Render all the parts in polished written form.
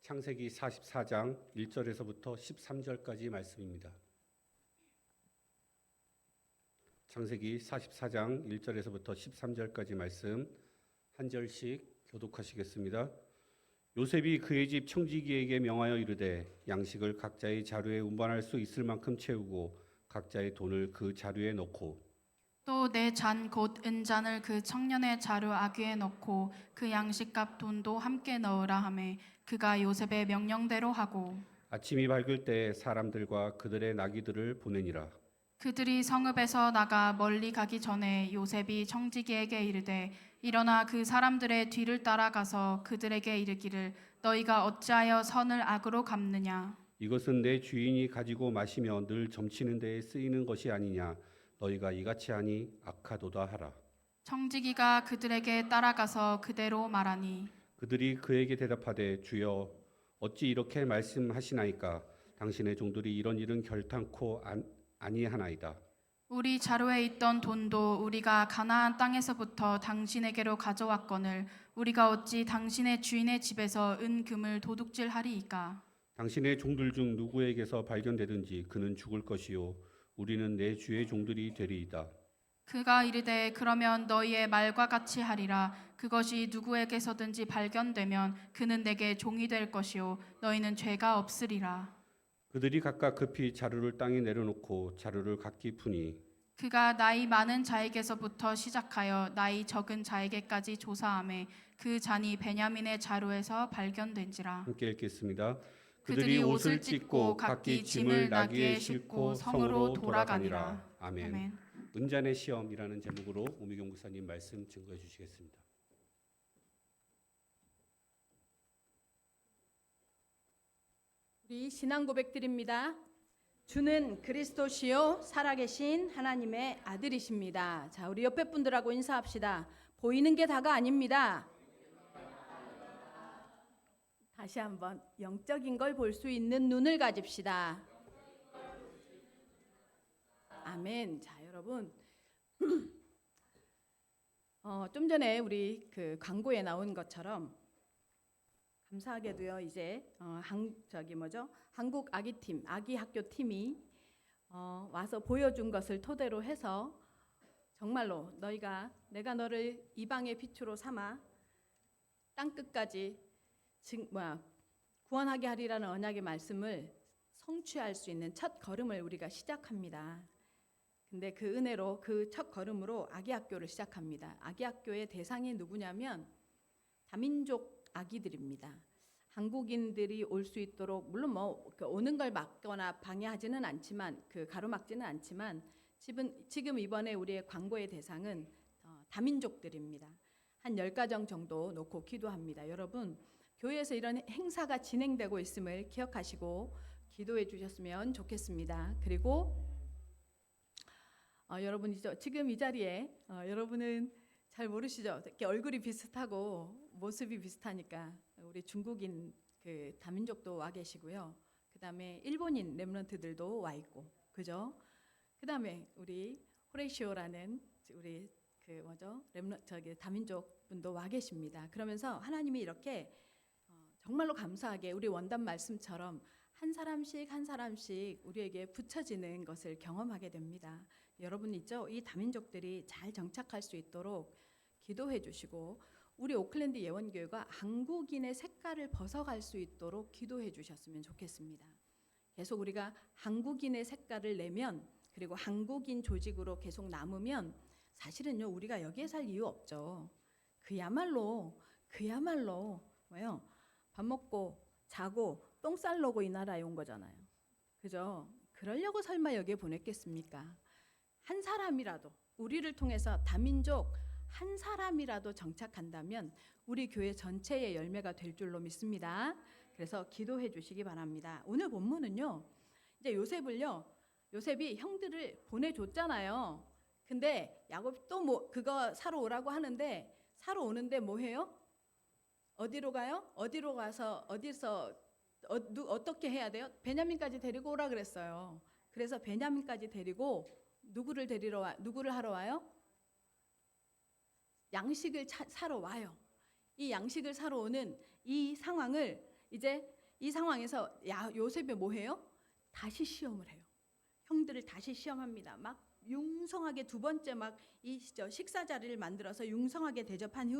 창세기 44장 1절에서부터 13절까지 말씀입니다. 창세기 44장 1절에서부터 13절까지 말씀 한 절씩 교독하시겠습니다. 요셉이 그의 집 청지기에게 명하여 이르되 양식을 각자의 자루에 운반할 수 있을 만큼 채우고 각자의 돈을 그 자루에 넣고 또 내 잔 곧 은잔을 그 청년의 자루 아귀에 넣고 그 양식값 돈도 함께 넣으라 하매 그가 요셉의 명령대로 하고 아침이 밝을 때 사람들과 그들의 나귀들을 보내니라. 그들이 성읍에서 나가 멀리 가기 전에 요셉이 청지기에게 이르되 일어나 그 사람들의 뒤를 따라가서 그들에게 이르기를 너희가 어찌하여 선을 악으로 갚느냐 이것은 내 주인이 가지고 마시며 늘 점치는 데에 쓰이는 것이 아니냐. 너희가 이같이 하니 악하도다 하라. 청지기가 그들에게 따라가서 그대로 말하니 그들이 그에게 대답하되 주여 어찌 이렇게 말씀하시나이까. 당신의 종들이 이런 일은 결탄코 아니하나이다. 우리 자루에 있던 돈도 우리가 가나안 땅에서부터 당신에게로 가져왔거늘 우리가 어찌 당신의 주인의 집에서 은금을 도둑질하리이까. 당신의 종들 중 누구에게서 발견되든지 그는 죽을 것이요 우리는 내 주의 종들이 되리이다. 그가 이르되 그러면 너희의 말과 같이 하리라. 그것이 누구에게서든지 발견되면 그는 내게 종이 될 것이요 너희는 죄가 없으리라. 그들이 각각 급히 자루를 땅에 내려놓고 자루를 각기 푸니 그가 나이 많은 자에게서부터 시작하여 나이 적은 자에게까지 조사하매 그 잔이 베냐민의 자루에서 발견된지라. 함께 읽겠습니다. 그들이 옷을 찢고 각기 짐을 나귀에 싣고 성으로 돌아가니라. 아멘. 아멘. 은잔의 시험이라는 제목으로 오미경 목사님 말씀 증거해 주시겠습니다. 우리 신앙 고백드립니다. 주는 그리스도시요 살아계신 하나님의 아들이십니다. 자, 우리 옆에 분들하고 인사합시다. 보이는 게 다가 아닙니다. 다시 한번 영적인 걸 볼 수 있는 눈을 가집시다. 아멘. 자, 여러분, 좀 전에 우리 그 광고에 나온 것처럼 감사하게도요 이제 한국 아기팀 아기 학교 팀이 와서 보여준 것을 토대로 해서 정말로 내가 너를 이방의 빛으로 삼아 땅 끝까지 구원하게 하리라는 언약의 말씀을 성취할 수 있는 첫 걸음을 우리가 시작합니다. 근데 그 은혜로 그 첫 걸음으로 아기 학교를 시작합니다. 아기 학교의 대상이 누구냐면 다민족 아기들입니다. 한국인들이 올 수 있도록 물론 오는 걸 막거나 방해하지는 않지만 가로막지는 않지만 지금 이번에 우리의 광고의 대상은 다민족들입니다. 한 10가정 정도 놓고 기도합니다. 여러분 교회에서 이런 행사가 진행되고 있음을 기억하시고 기도해 주셨으면 좋겠습니다. 그리고 여러분 지금 이 자리에 여러분은 잘 모르시죠? 이렇게 얼굴이 비슷하고 모습이 비슷하니까 우리 중국인 그 다민족도 와 계시고요. 그다음에 일본인 렘넌트들도 와 있고, 그죠? 그다음에 우리 호레시오라는 우리 다민족 분도 와 계십니다. 그러면서 하나님이 이렇게 정말로 감사하게 우리 원단 말씀처럼 한 사람씩 한 사람씩 우리에게 붙여지는 것을 경험하게 됩니다. 여러분 있죠? 이 다민족들이 잘 정착할 수 있도록 기도해 주시고 우리 오클랜드 예원교회가 한국인의 색깔을 벗어갈 수 있도록 기도해 주셨으면 좋겠습니다. 계속 우리가 한국인의 색깔을 내면 그리고 한국인 조직으로 계속 남으면 사실은요 우리가 여기에 살 이유 없죠. 그야말로 뭐요? 밥 먹고 자고 똥 싸려고 이 나라에 온 거잖아요. 그죠? 그러려고 설마 여기에 보냈겠습니까? 한 사람이라도 우리를 통해서 다민족 한 사람이라도 정착한다면 우리 교회 전체의 열매가 될 줄로 믿습니다. 그래서 기도해 주시기 바랍니다. 오늘 본문은요. 이제 요셉이 형들을 보내줬잖아요. 근데 야곱이 또 그거 사러 오라고 하는데 사러 오는데 뭐 해요? 어디로 가요? 어디로 가서 어떻게 해야 돼요? 베냐민까지 데리고 오라 그랬어요. 그래서 베냐민까지 데리고 누구를 하러 와요? 양식을 사러 와요. 이 양식을 사러 오는 이 상황을 이제 이 상황에서 요셉이 뭐 해요? 다시 시험을 해요. 형들을 다시 시험합니다. 막 융성하게 두 번째 막 이 식사 자리를 만들어서 융성하게 대접한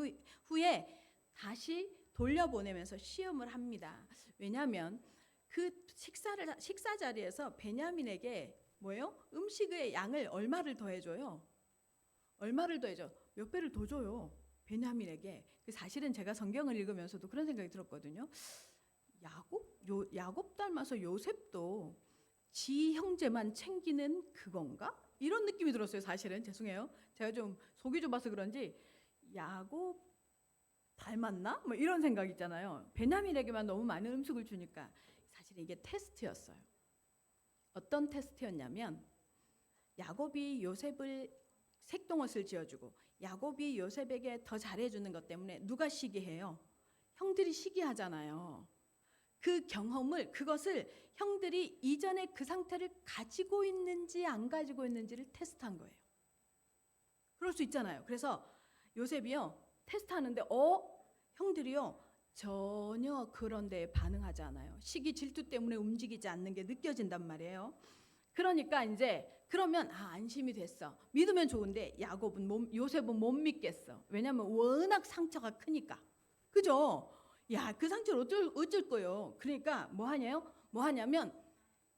후에 다시 돌려보내면서 시험을 합니다. 왜냐하면 그 식사 자리에서 베냐민에게 뭐예요? 음식의 양을 얼마를 더해줘요? 얼마를 더해줘? 몇 배를 더 줘요. 베냐민에게. 사실은 제가 성경을 읽으면서도 그런 생각이 들었거든요. 야곱 닮아서 요셉도 지 형제만 챙기는 그건가? 이런 느낌이 들었어요. 사실은 죄송해요. 제가 좀 속이 좁아서 그런지 야곱 닮았나? 뭐 이런 생각 있잖아요. 베냐민에게만 너무 많은 음식을 주니까 사실 이게 테스트였어요. 어떤 테스트였냐면 야곱이 요셉을 색동옷을 지어주고 야곱이 요셉에게 더 잘해주는 것 때문에 누가 시기해요? 형들이 시기하잖아요. 그 경험을 그것을 형들이 이전에 그 상태를 가지고 있는지 안 가지고 있는지를 테스트한 거예요. 그럴 수 있잖아요. 그래서 요셉이요 테스트하는데 형들이요 전혀 그런 데에 반응하지 않아요. 시기 질투 때문에 움직이지 않는 게 느껴진단 말이에요. 그러니까 이제 그러면 안심이 됐어. 믿으면 좋은데 요셉은 못 믿겠어. 왜냐하면 워낙 상처가 크니까. 그죠? 그 상처를 어쩔 거예요. 그러니까 뭐 하냐면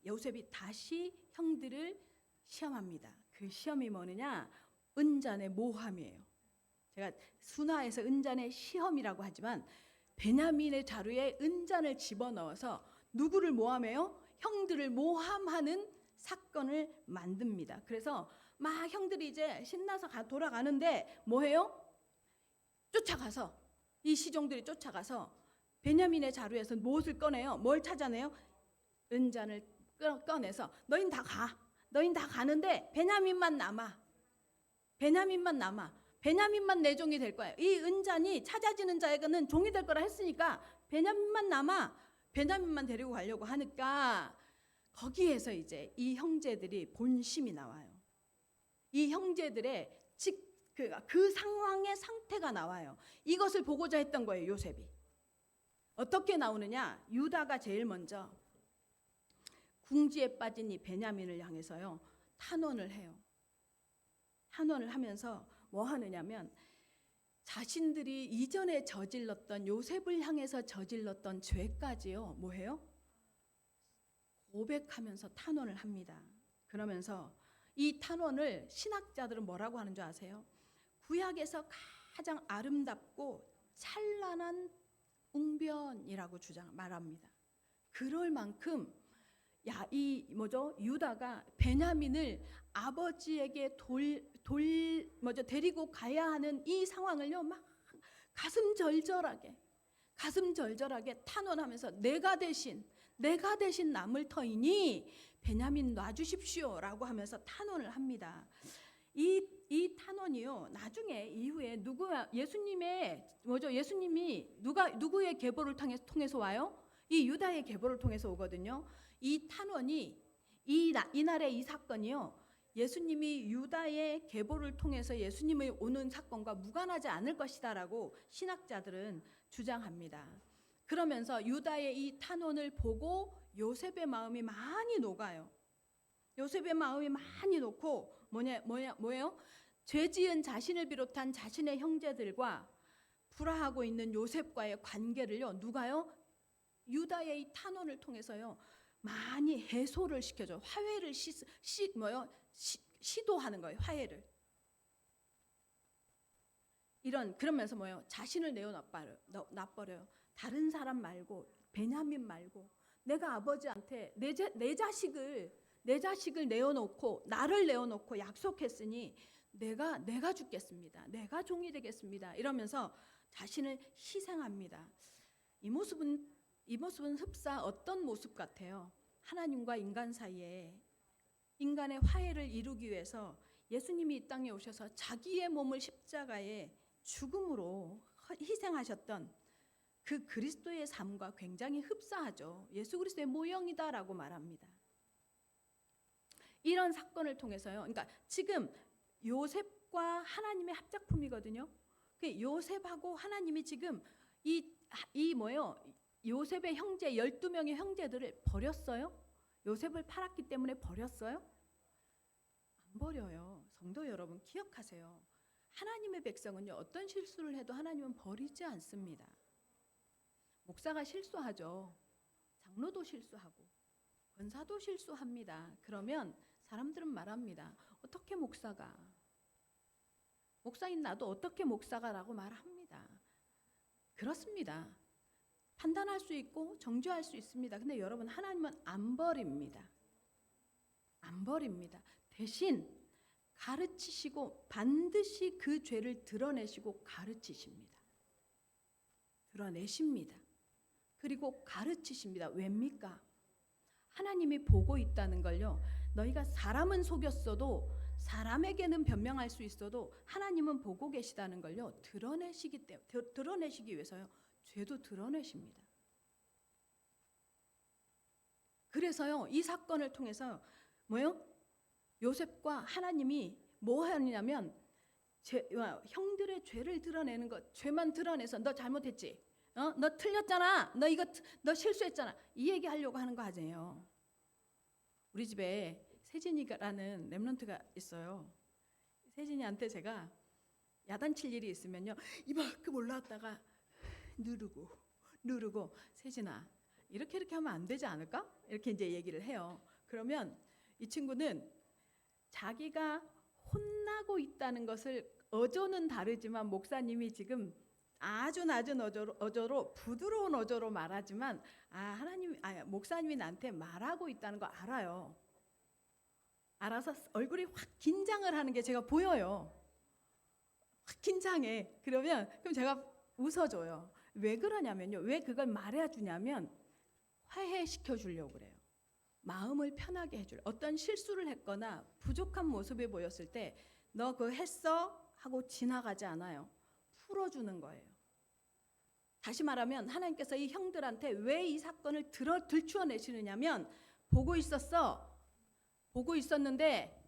요셉이 다시 형들을 시험합니다. 그 시험이 뭐느냐? 은잔의 모함이에요. 제가 순화해서 은잔의 시험이라고 하지만 베냐민의 자루에 은잔을 집어넣어서 누구를 모함해요? 형들을 모함하는 사건을 만듭니다. 그래서 막 형들이 이제 신나서 돌아가는데 뭐해요? 쫓아가서 이 시종들이 쫓아가서 베냐민의 자루에서 무엇을 꺼내요? 뭘 찾아내요? 은잔을 꺼내서 너희는 다 가. 너희는 다 가는데 베냐민만 남아. 베냐민만 내 종이 될 거야. 이 은잔이 찾아지는 자에게는 종이 될 거라 했으니까 베냐민만 남아. 베냐민만 데리고 가려고 하니까 거기에서 이제 이 형제들이 본심이 나와요. 이 형제들의 그 상황의 상태가 나와요. 이것을 보고자 했던 거예요, 요셉이. 어떻게 나오느냐? 유다가 제일 먼저 궁지에 빠진 이 베냐민을 향해서요 탄원을 해요. 탄원을 하면서 뭐 하느냐면 자신들이 이전에 저질렀던 요셉을 향해서 저질렀던 죄까지요 뭐해요? 고백하면서 탄원을 합니다. 그러면서 이 탄원을 신학자들은 뭐라고 하는 줄 아세요? 구약에서 가장 아름답고 찬란한 웅변이라고 말합니다. 그럴 만큼 유다가 베냐민을 아버지에게 데리고 가야 하는 이 상황을요 막 가슴 절절하게 탄원하면서 내가 대신 남을 터이니 베냐민 놔주십시오라고 하면서 탄원을 합니다. 이 탄원이요 나중에 이후에 예수님이 누구의 계보를 통해서 와요? 이 유다의 계보를 통해서 오거든요. 이 탄원이 이날의 이 사건이요 예수님이 유다의 계보를 통해서 예수님이 오는 사건과 무관하지 않을 것이다라고 신학자들은 주장합니다. 그러면서 유다의 이 탄원을 보고 요셉의 마음이 많이 녹아요. 요셉의 마음이 많이 녹고 뭐예요? 죄지은 자신을 비롯한 자신의 형제들과 불화하고 있는 요셉과의 관계를요 누가요? 유다의 이 탄원을 통해서요 많이 해소를 시켜줘. 화해를 시도하는 거예요. 화해를. 그러면서 자신을 내어놔버려요. 다른 사람 말고 베냐민 말고 내가 아버지한테 내 자식을 내어놓고 나를 내어놓고 약속했으니 내가 죽겠습니다. 내가 종이 되겠습니다. 이러면서 자신을 희생합니다. 이 모습은 흡사 어떤 모습 같아요? 하나님과 인간 사이에 인간의 화해를 이루기 위해서 예수님이 이 땅에 오셔서 자기의 몸을 십자가에 죽음으로 희생하셨던 그 그리스도의 삶과 굉장히 흡사하죠. 예수 그리스도의 모형이다라고 말합니다. 이런 사건을 통해서요. 그러니까 지금 요셉과 하나님의 합작품이거든요. 요셉하고 하나님이 지금 요셉의 형제 12명의 형제들을 버렸어요? 요셉을 팔았기 때문에 버렸어요? 안 버려요. 성도 여러분 기억하세요. 하나님의 백성은요, 어떤 실수를 해도 하나님은 버리지 않습니다. 목사가 실수하죠. 장로도 실수하고 권사도 실수합니다. 그러면 사람들은 말합니다. 어떻게 목사가? 목사인 나도 어떻게 목사가라고 말합니다. 그렇습니다. 판단할 수 있고 정죄할 수 있습니다. 근데 여러분, 하나님은 안 버립니다. 안 버립니다. 대신 가르치시고 반드시 그 죄를 드러내시고 가르치십니다. 드러내십니다. 그리고 가르치십니다. 왜입니까? 하나님이 보고 있다는 걸요. 너희가 사람은 속였어도, 사람에게는 변명할 수 있어도 하나님은 보고 계시다는 걸요. 드러내시기 위해서요. 죄도 드러내십니다. 그래서요, 이 사건을 통해서 뭐요? 요셉과 하나님이 뭐 하느냐면 형들의 죄를 드러내는 것, 죄만 드러내서 너 잘못했지, 너 틀렸잖아, 너 실수했잖아, 이 얘기 하려고 하는 거 아니에요. 우리 집에 세진이라는 랩런트가 있어요. 세진이한테 제가 야단칠 일이 있으면요, 이만큼 올라왔다가 누르고 세진아, 이렇게 하면 안 되지 않을까? 이렇게 이제 얘기를 해요. 그러면 이 친구는 자기가 혼나고 있다는 것을, 어조는 다르지만 목사님이 지금 아주 낮은 어조로 부드러운 어조로 말하지만 목사님이 나한테 말하고 있다는 거 알아요. 알아서 얼굴이 확 긴장을 하는 게 제가 보여요. 확 긴장해. 그럼 제가 웃어줘요. 왜 그러냐면요. 왜 그걸 말해주냐면 화해시켜 주려고 그래요. 마음을 편하게 해줄. 어떤 실수를 했거나 부족한 모습이 보였을 때 너 그거 했어? 하고 지나가지 않아요. 풀어주는 거예요. 다시 말하면 하나님께서 이 형들한테 왜 이 사건을 들추어내시느냐면, 보고 있었는데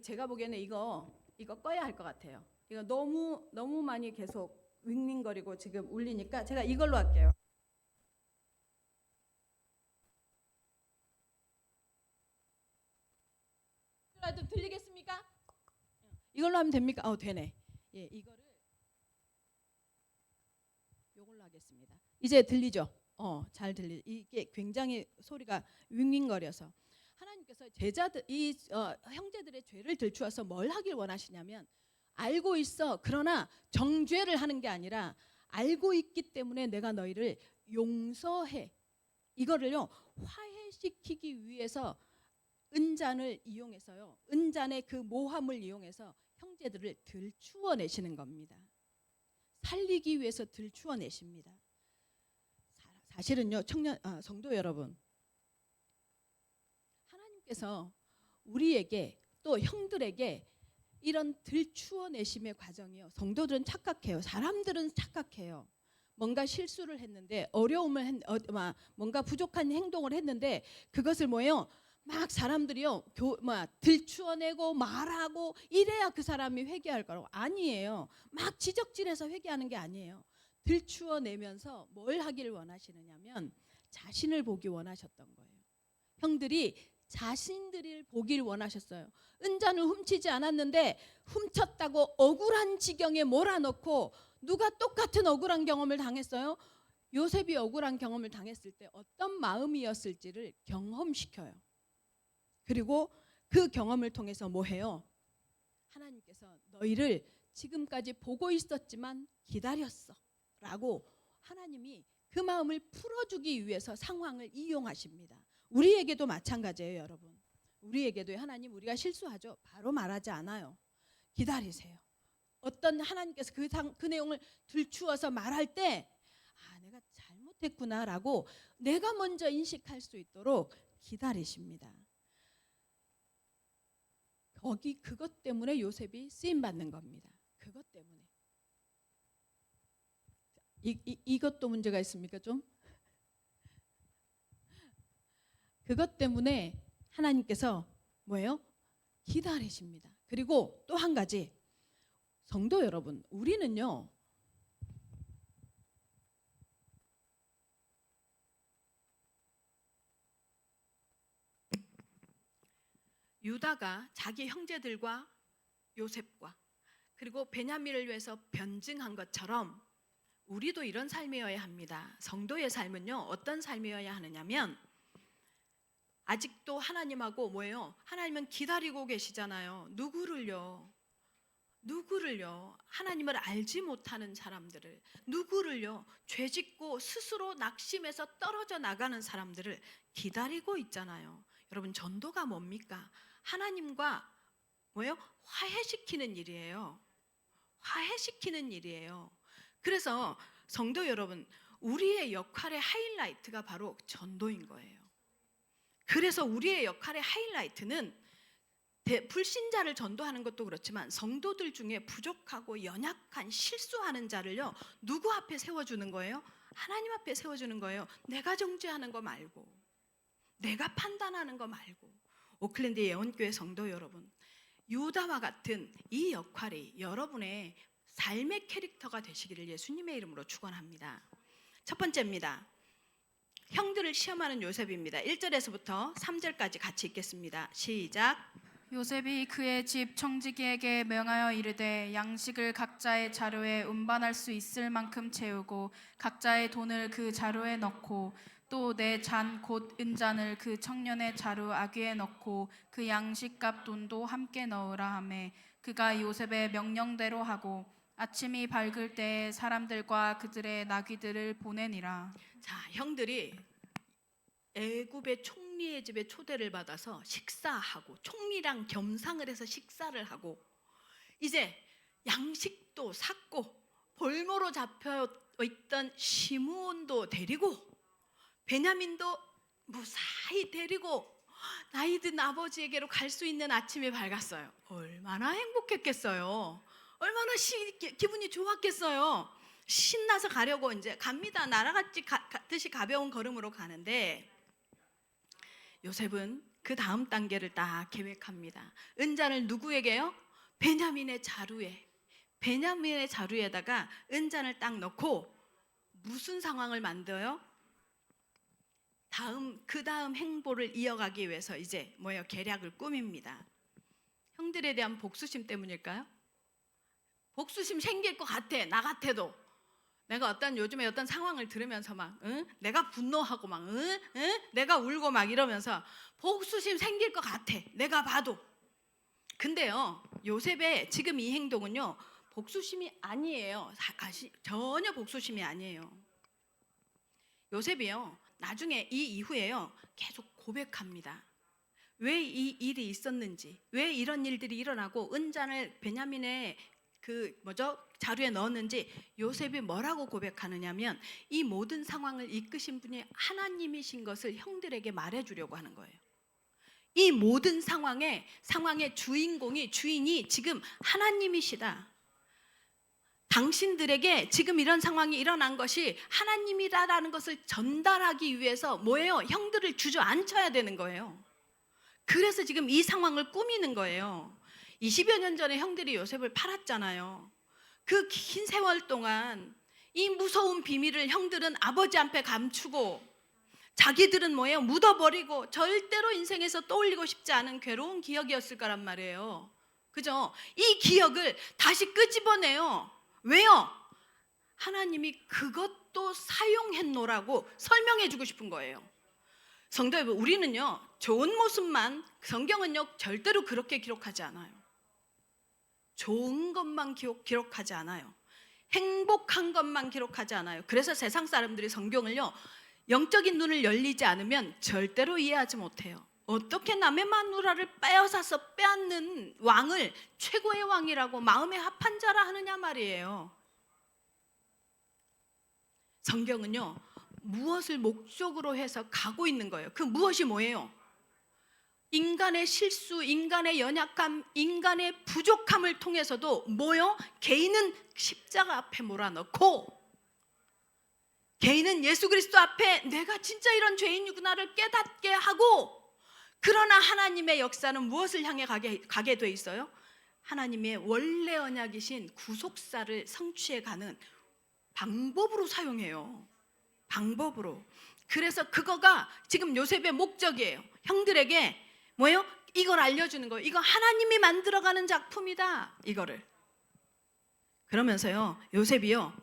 제가 보기에는 이거 꺼야 할 것 같아요. 이거 너무 많이 계속 윙윙거리고 지금 울리니까 제가 이걸로 할게요. 좀 들리겠습니까? 이걸로 하면 됩니까? 되네. 예, 이걸로 하겠습니다. 이제 들리죠? 잘 들리. 이게 굉장히 소리가 윙윙거려서 하나님께서 형제들의 죄를 들추어서 뭘 하길 원하시냐면, 알고 있어. 그러나 정죄를 하는 게 아니라 알고 있기 때문에 내가 너희를 용서해. 이거를요, 화해시키기 위해서 은잔을 이용해서요. 은잔의 그 모함을 이용해서 형제들을 들추어내시는 겁니다. 살리기 위해서 들추어내십니다. 사실은요, 성도 여러분, 하나님께서 우리에게 또 형들에게 이런 들추어내심의 과정이요. 성도들은 착각해요. 사람들은 착각해요. 뭔가 실수를 했는데, 뭔가 부족한 행동을 했는데, 그것을 막 사람들이요, 들추어내고 말하고 이래야 그 사람이 회개할 거라고. 아니에요. 막 지적질해서 회개하는 게 아니에요. 들추어내면서 뭘 하기를 원하시느냐면 자신을 보기 원하셨던 거예요. 형들이 자신들을 보길 원하셨어요. 은잔을 훔치지 않았는데 훔쳤다고 억울한 지경에 몰아넣고, 누가 똑같은 억울한 경험을 당했어요? 요셉이 억울한 경험을 당했을 때 어떤 마음이었을지를 경험시켜요. 그리고 그 경험을 통해서 뭐 해요? 하나님께서 너희를 지금까지 보고 있었지만 기다렸어 라고 하나님이 그 마음을 풀어주기 위해서 상황을 이용하십니다. 우리에게도 마찬가지예요, 여러분. 우리에게도 하나님, 우리가 실수하죠. 바로 말하지 않아요. 기다리세요. 어떤 하나님께서 그 내용을 들추어서 말할 때 내가 잘못했구나라고 내가 먼저 인식할 수 있도록 기다리십니다. 그것 때문에 요셉이 쓰임 받는 겁니다. 그것 때문에. 이것도 문제가 있습니까, 좀? 그것 때문에 하나님께서 뭐예요? 기다리십니다. 그리고 또 한 가지, 성도 여러분, 우리는요, 유다가 자기 형제들과 요셉과 그리고 베냐민을 위해서 변증한 것처럼 우리도 이런 삶이어야 합니다. 성도의 삶은요, 어떤 삶이어야 하느냐면 아직도 하나님하고 뭐예요? 하나님은 기다리고 계시잖아요. 누구를요? 하나님을 알지 못하는 사람들을, 누구를요? 죄짓고 스스로 낙심해서 떨어져 나가는 사람들을 기다리고 있잖아요. 여러분, 전도가 뭡니까? 하나님과 뭐예요? 화해시키는 일이에요. 화해시키는 일이에요. 그래서 성도 여러분, 우리의 역할의 하이라이트가 바로 전도인 거예요. 그래서 우리의 역할의 하이라이트는 불신자를 전도하는 것도 그렇지만 성도들 중에 부족하고 연약한 실수하는 자를요, 누구 앞에 세워주는 거예요? 하나님 앞에 세워주는 거예요. 내가 정죄하는 거 말고, 내가 판단하는 거 말고. 오클랜드 예언교회 성도 여러분, 유다와 같은 이 역할이 여러분의 삶의 캐릭터가 되시기를 예수님의 이름으로 축원합니다. 첫 번째입니다. 형들을 시험하는 요셉입니다. 1절에서부터 3절까지 같이 읽겠습니다. 시작. 요셉이 그의 집 청지기에게 명하여 이르되 양식을 각자의 자루에 운반할 수 있을 만큼 채우고 각자의 돈을 그 자루에 넣고 또 내 잔 곧 은잔을 그 청년의 자루 아귀에 넣고 그 양식값 돈도 함께 넣으라 하매 그가 요셉의 명령대로 하고 아침이 밝을 때에 사람들과 그들의 나귀들을 보내니라. 자, 형들이 애굽의 총리의 집에 초대를 받아서 식사하고 총리랑 겸상을 해서 식사를 하고 이제 양식도 샀고 볼모로 잡혀 있던 시므온도 데리고 베냐민도 무사히 데리고 나이 든 아버지에게로 갈 수 있는 아침이 밝았어요. 얼마나 행복했겠어요. 얼마나 기분이 좋았겠어요. 신나서 가려고 이제 갑니다. 날아갔지 듯이 가벼운 걸음으로 가는데 요셉은 그 다음 단계를 딱 계획합니다. 은잔을 누구에게요? 베냐민의 자루에. 베냐민의 자루에다가 은잔을 딱 넣고 무슨 상황을 만들어요? 그 다음 행보를 이어가기 위해서 이제 뭐예요? 계략을 꾸밉니다. 형들에 대한 복수심 때문일까요? 복수심 생길 것 같아. 나 같아도. 내가 요즘에 어떤 상황을 들으면서 막 내가 분노하고 막 내가 울고 막 이러면서 복수심 생길 것 같아. 내가 봐도. 근데요, 요셉의 지금 이 행동은요, 복수심이 아니에요. 전혀 복수심이 아니에요. 요셉이요, 나중에 이 이후에요, 계속 고백합니다. 왜 이 일이 있었는지, 왜 이런 일들이 일어나고 은잔을 베냐민의 자루에 넣었는지 요셉이 뭐라고 고백하느냐면 이 모든 상황을 이끄신 분이 하나님이신 것을 형들에게 말해주려고 하는 거예요. 이 모든 상황의 주인이 지금 하나님이시다. 당신들에게 지금 이런 상황이 일어난 것이 하나님이다라는 것을 전달하기 위해서 뭐예요? 형들을 주저앉혀야 되는 거예요. 그래서 지금 이 상황을 꾸미는 거예요. 20여 년 전에 형들이 요셉을 팔았잖아요. 그 긴 세월 동안 이 무서운 비밀을 형들은 아버지 앞에 감추고 자기들은 뭐예요? 묻어버리고 절대로 인생에서 떠올리고 싶지 않은 괴로운 기억이었을 거란 말이에요. 그죠? 이 기억을 다시 끄집어내요. 왜요? 하나님이 그것도 사용했노라고 설명해주고 싶은 거예요. 성도 여러분, 우리는요, 좋은 모습만, 성경은요 절대로 그렇게 기록하지 않아요. 좋은 것만 기록하지 않아요. 행복한 것만 기록하지 않아요. 그래서 세상 사람들이 성경을요, 영적인 눈을 열리지 않으면 절대로 이해하지 못해요. 어떻게 남의 마누라를 빼앗아서 빼앗는 왕을 최고의 왕이라고 마음에 합한 자라 하느냐 말이에요. 성경은요, 무엇을 목적으로 해서 가고 있는 거예요. 그 무엇이 뭐예요? 인간의 실수, 인간의 연약함, 인간의 부족함을 통해서도 뭐요? 개인은 십자가 앞에 몰아넣고 개인은 예수 그리스도 앞에 내가 진짜 이런 죄인이구나를 깨닫게 하고, 그러나 하나님의 역사는 무엇을 향해 가게 돼 있어요? 하나님의 원래 언약이신 구속사를 성취해가는 방법으로 사용해요. 방법으로. 그래서 그거가 지금 요셉의 목적이에요. 형들에게 뭐예요? 이걸 알려주는 거예요. 이거 하나님이 만들어가는 작품이다. 이거를. 그러면서요, 요셉이요,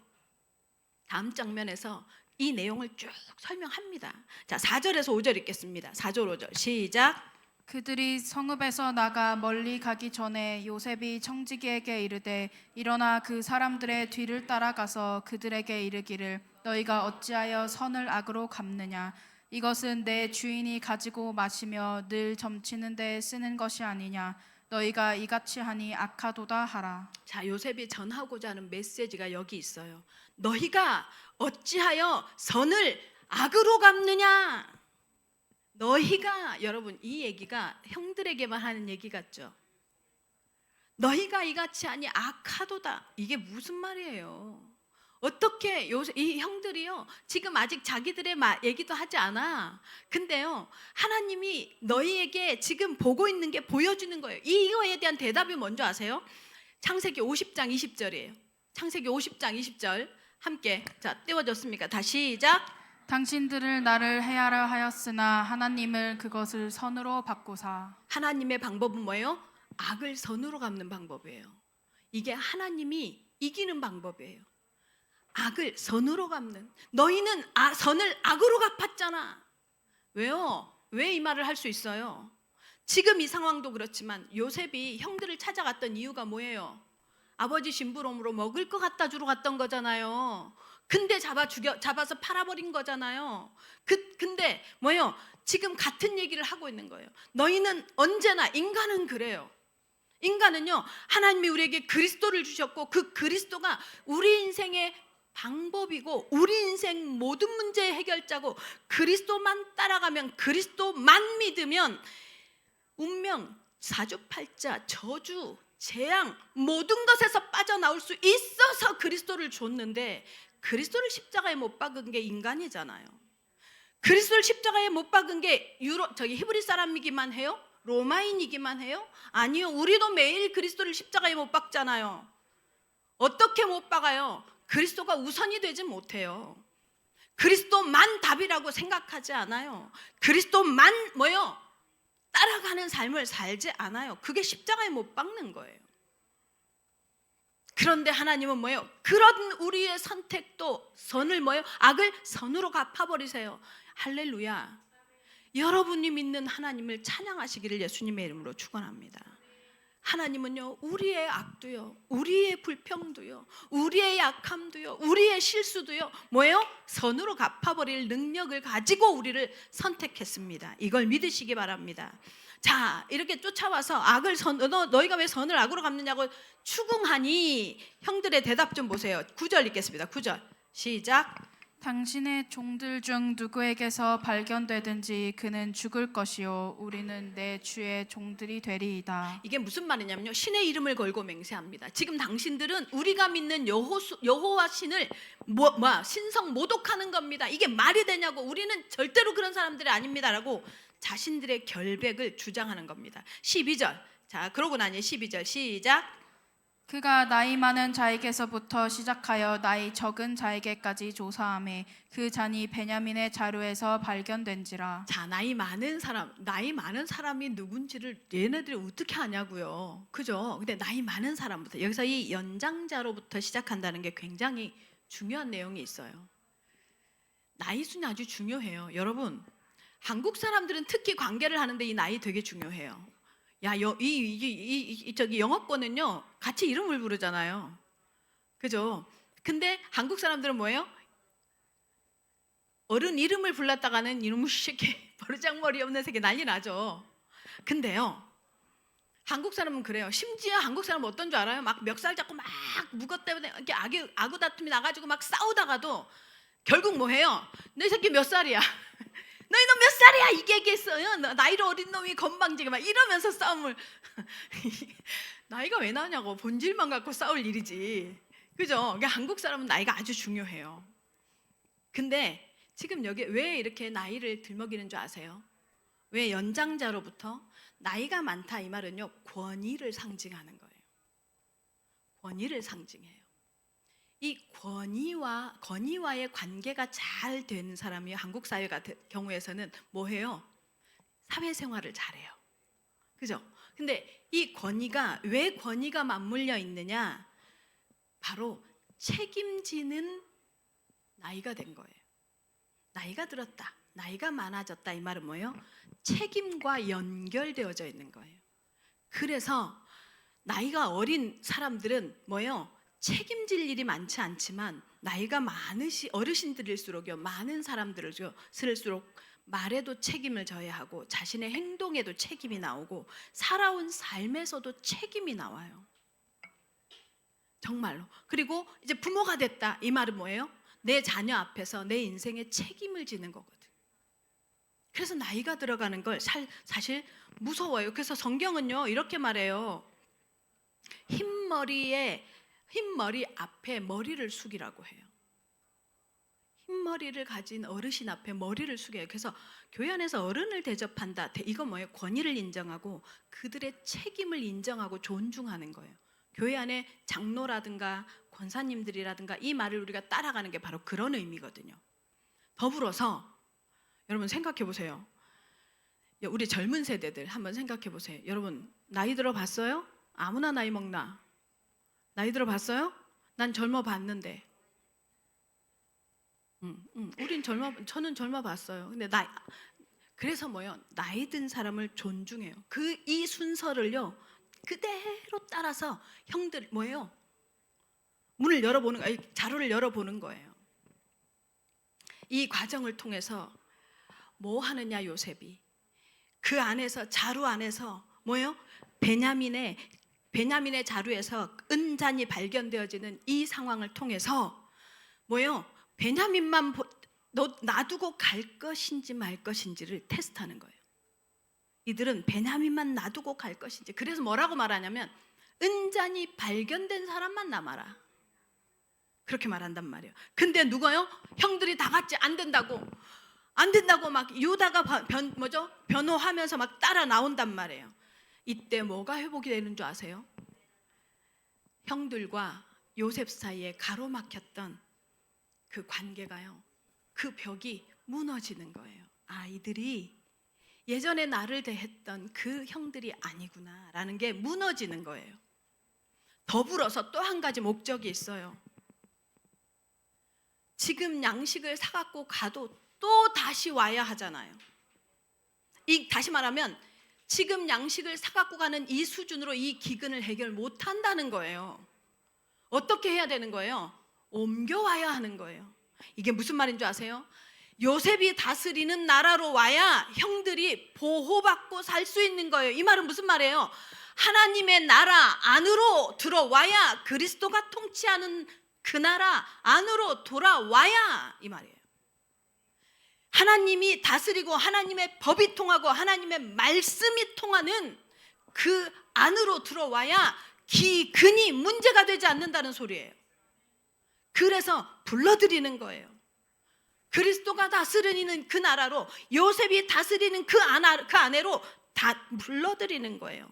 다음 장면에서 이 내용을 쭉 설명합니다. 자, 4절에서 5절 읽겠습니다. 4절 5절 시작. 그들이 성읍에서 나가 멀리 가기 전에 요셉이 청지기에게 이르되 일어나 그 사람들의 뒤를 따라가서 그들에게 이르기를 너희가 어찌하여 선을 악으로 갚느냐 이것은 내 주인이 가지고 마시며 늘 점치는 데 쓰는 것이 아니냐 너희가 이같이 하니 악하도다 하라. 자, 요셉이 전하고자 하는 메시지가 여기 있어요. 너희가 어찌하여 선을 악으로 갚느냐. 너희가, 여러분, 이 얘기가 형들에게만 하는 얘기 같죠? 너희가 이같이 하니 악하도다. 이게 무슨 말이에요? 어떻게 이 형들이요, 지금 아직 자기들의 얘기도 하지 않아. 근데요, 하나님이 너희에게 지금 보고 있는 게 보여주는 거예요. 이거에 대한 대답이 뭔지 아세요? 창세기 50장 20절이에요. 창세기 50장 20절 함께, 자, 띄워졌습니까? 다시 시작. 당신들을 나를 해하려 하였으나 하나님을 그것을 선으로 바꾸사. 하나님의 방법은 뭐예요? 악을 선으로 갚는 방법이에요. 이게 하나님이 이기는 방법이에요. 악을 선으로 갚는. 너희는 선을 악으로 갚았잖아. 왜요? 왜 이 말을 할 수 있어요? 지금 이 상황도 그렇지만 요셉이 형들을 찾아갔던 이유가 뭐예요? 아버지 심부름으로 먹을 거 갖다 주러 갔던 거잖아요. 근데 잡아서 팔아버린 거잖아요. 근데 뭐예요? 지금 같은 얘기를 하고 있는 거예요. 너희는 언제나, 인간은 그래요. 인간은요, 하나님이 우리에게 그리스도를 주셨고 그 그리스도가 우리 인생의 방법이고 우리 인생 모든 문제의 해결자고, 그리스도만 따라가면, 그리스도만 믿으면 운명, 사주팔자, 저주, 재앙 모든 것에서 빠져나올 수 있어서 그리스도를 줬는데, 그리스도를 십자가에 못 박은 게 인간이잖아요. 그리스도를 십자가에 못 박은 게 히브리 사람이기만 해요? 로마인이기만 해요? 아니요, 우리도 매일 그리스도를 십자가에 못 박잖아요. 어떻게 못 박아요? 그리스도가 우선이 되지 못해요. 그리스도만 답이라고 생각하지 않아요. 그리스도만 뭐요? 따라가는 삶을 살지 않아요. 그게 십자가에 못 박는 거예요. 그런데 하나님은 뭐예요? 그런 우리의 선택도 선을 뭐예요? 악을 선으로 갚아버리세요. 할렐루야. 여러분이 믿는 하나님을 찬양하시기를 예수님의 이름으로 축원합니다. 하나님은요, 우리의 악도요, 우리의 불평도요, 우리의 약함도요, 우리의 실수도요, 뭐예요? 선으로 갚아버릴 능력을 가지고 우리를 선택했습니다. 이걸 믿으시기 바랍니다. 자, 이렇게 쫓아와서 너희가 왜 선을 악으로 갚느냐고 추궁하니, 형들의 대답 좀 보세요. 9절 읽겠습니다. 9절 시작. 당신의 종들 중 누구에게서 발견되든지 그는 죽을 것이요 우리는 내 주의 종들이 되리이다. 이게 무슨 말이냐면요, 신의 이름을 걸고 맹세합니다. 지금 당신들은 우리가 믿는 여호와 신을 신성 모독하는 겁니다. 이게 말이 되냐고, 우리는 절대로 그런 사람들이 아닙니다라고 자신들의 결백을 주장하는 겁니다. 12절. 자, 그러고 나니 12절 시작. 그가 나이 많은 자에게서부터 시작하여 나이 적은 자에게까지 조사하매 그 잔이 베냐민의 자루에서 발견된지라. 자, 나이 많은 사람이 누군지를 얘네들이 어떻게 아냐고요. 그죠? 근데 나이 많은 사람부터, 여기서 이 연장자로부터 시작한다는 게 굉장히 중요한 내용이 있어요. 나이 순이 아주 중요해요. 여러분, 한국 사람들은 특히 관계를 하는데 이 나이 되게 중요해요. 저기 영어권은요, 같이 이름을 부르잖아요. 그죠? 근데 한국 사람들은 뭐예요? 어른 이름을 불렀다가는 이놈의 새끼, 버르장머리 없는 새끼 난리 나죠. 근데요, 한국 사람은 그래요. 심지어 한국 사람은 어떤 줄 알아요? 막 멱살 잡고 막 묵어 때문에 이렇게 아구 다툼이 나가지고 막 싸우다가도 결국 뭐 해요? 너 이 새끼 몇 살이야? 너희 놈 몇 살이야? 이게 얘기했어요. 나이로 어린 놈이 건방지게 막 이러면서 싸움을 나이가 왜 나냐고, 본질만 갖고 싸울 일이지. 그죠? 그러니까 한국 사람은 나이가 아주 중요해요. 근데 지금 여기 왜 이렇게 나이를 들먹이는 줄 아세요? 왜 연장자로부터? 나이가 많다 이 말은요, 권위를 상징하는 거예요. 권위를 상징해요. 이 권위와의 관계가 잘 되는 사람이 한국 사회 같은 경우에서는 뭐 해요? 사회생활을 잘해요. 그죠? 근데 이 권위가 왜 권위가 맞물려 있느냐? 바로 책임지는 나이가 된 거예요. 나이가 들었다, 나이가 많아졌다, 이 말은 뭐예요? 책임과 연결되어져 있는 거예요. 그래서 나이가 어린 사람들은 뭐예요? 책임질 일이 많지 않지만 나이가 어르신들일수록요, 많은 사람들일수록 말에도 책임을 져야 하고 자신의 행동에도 책임이 나오고 살아온 삶에서도 책임이 나와요. 정말로. 그리고 이제 부모가 됐다, 이 말은 뭐예요? 내 자녀 앞에서 내 인생에 책임을 지는 거거든. 그래서 나이가 들어가는 걸 사실 무서워요. 그래서 성경은요 이렇게 말해요. 흰머리 앞에 머리를 숙이라고 해요. 흰머리를 가진 어르신 앞에 머리를 숙여요. 그래서 교회 안에서 어른을 대접한다, 이거 뭐예요? 권위를 인정하고 그들의 책임을 인정하고 존중하는 거예요. 교회 안에 장로라든가 권사님들이라든가 이 말을 우리가 따라가는 게 바로 그런 의미거든요. 더불어서 여러분 생각해 보세요. 우리 젊은 세대들 한번 생각해 보세요. 여러분 나이 들어 봤어요? 아무나 나이 먹나? 나이 들어 봤어요? 난 젊어 봤는데. 저는 젊어 봤어요. 근데 그래서 뭐요? 나이 든 사람을 존중해요. 이 순서를요 그대로 따라서 형들 뭐예요? 문을 열어보는 거예요. 자료를 열어보는 거예요. 이 과정을 통해서 뭐 하느냐 요셉이 그 안에서 자루 안에서 뭐예요? 베냐민의 자루에서 은잔이 발견되어지는 이 상황을 통해서 뭐예요? 베냐민만 놔두고 갈 것인지 말 것인지를 테스트하는 거예요. 이들은 베냐민만 놔두고 갈 것인지. 그래서 뭐라고 말하냐면 은잔이 발견된 사람만 남아라, 그렇게 말한단 말이에요. 근데 누가요? 형들이 다 같이 안 된다고 막 유다가 변호하면서 막 따라 나온단 말이에요. 이때 뭐가 회복이 되는 줄 아세요? 형들과 요셉 사이에 가로막혔던 그 관계가요, 그 벽이 무너지는 거예요. 이들이 예전에 나를 대했던 그 형들이 아니구나라는 게 무너지는 거예요. 더불어서 또 한 가지 목적이 있어요. 지금 양식을 사갖고 가도 또 다시 와야 하잖아요. 다시 말하면 지금 양식을 사갖고 가는 이 수준으로 이 기근을 해결 못한다는 거예요. 어떻게 해야 되는 거예요? 옮겨와야 하는 거예요. 이게 무슨 말인 줄 아세요? 요셉이 다스리는 나라로 와야 형들이 보호받고 살 수 있는 거예요. 이 말은 무슨 말이에요? 하나님의 나라 안으로 들어와야, 그리스도가 통치하는 그 나라 안으로 돌아와야 이 말이에요. 하나님이 다스리고 하나님의 법이 통하고 하나님의 말씀이 통하는 그 안으로 들어와야 기근이 문제가 되지 않는다는 소리예요. 그래서 불러들이는 거예요. 그리스도가 다스리는 그 나라로, 요셉이 다스리는 그 안으로 다 불러들이는 거예요.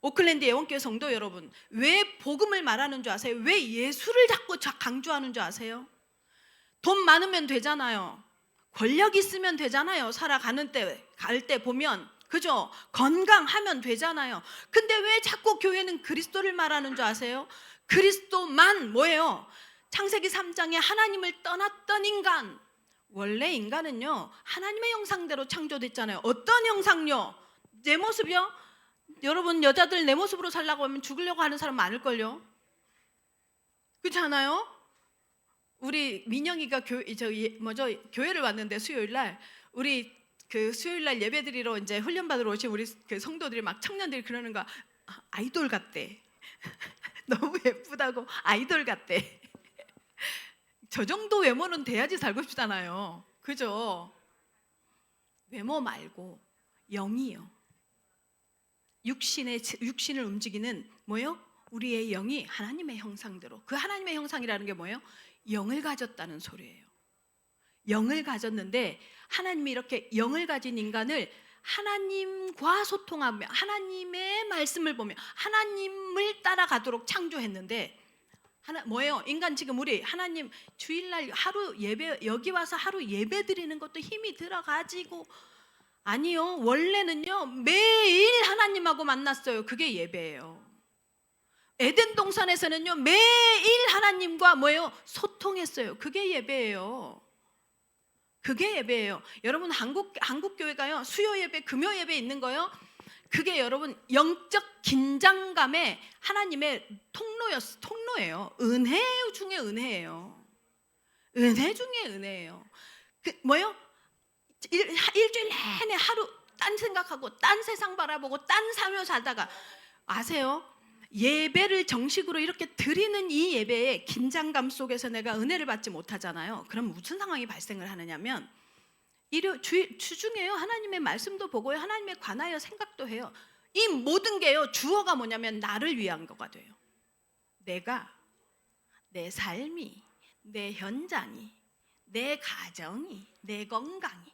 오클랜드 예원교회 성도 여러분, 왜 복음을 말하는 줄 아세요? 왜 예수를 자꾸 강조하는 줄 아세요? 돈 많으면 되잖아요. 권력 있으면 되잖아요. 살아가는 갈 때 보면, 그죠? 건강하면 되잖아요. 근데 왜 자꾸 교회는 그리스도를 말하는 줄 아세요? 그리스도만 뭐예요? 창세기 3장에 하나님을 떠났던 인간, 원래 인간은요 하나님의 형상대로 창조됐잖아요. 어떤 형상요? 내 모습이요? 여러분 여자들 내 모습으로 살려고 하면 죽으려고 하는 사람 많을걸요. 그렇지 않아요? 우리 민영이가 교회를 왔는데 수요일날 우리 그 수요일날 예배드리러 이제 훈련 받으러 오신 우리 그 성도들이 막 청년들이 그러는 거, 아이돌 같대. 너무 예쁘다고 아이돌 같대. 저 정도 외모는 돼야지 살고 싶잖아요. 그죠? 외모 말고 영이요. 육신을 움직이는 뭐요? 우리의 영이 하나님의 형상대로. 그 하나님의 형상이라는 게 뭐예요? 영을 가졌다는 소리예요. 영을 가졌는데 하나님이 이렇게 영을 가진 인간을 하나님과 소통하며 하나님의 말씀을 보며 하나님을 따라가도록 창조했는데, 뭐예요? 인간 지금 우리 하나님 주일날 하루 예배, 여기 와서 하루 예배 드리는 것도 힘이 들어가지고 아니요. 원래는요. 매일 하나님하고 만났어요. 그게 예배예요. 에덴 동산에서는요. 매일 하나님과 뭐예요? 소통했어요. 그게 예배예요. 그게 예배예요. 여러분 한국 교회가요. 수요 예배, 금요 예배 있는 거요. 그게 여러분 영적 긴장감의 하나님의 통로예요. 은혜 중에 은혜예요. 은혜 중에 은혜예요. 그 뭐요? 일주일 내내 하루 딴 생각하고 딴 세상 바라보고 딴 삶을 살다가 아세요? 예배를 정식으로 이렇게 드리는 이 예배의 긴장감 속에서 내가 은혜를 받지 못하잖아요. 그럼 무슨 상황이 발생을 하느냐면 주중에요. 하나님의 말씀도 보고요. 하나님에 관하여 생각도 해요. 이 모든 게요. 주어가 뭐냐면 나를 위한 거가 돼요. 내가, 내 삶이, 내 현장이, 내 가정이, 내 건강이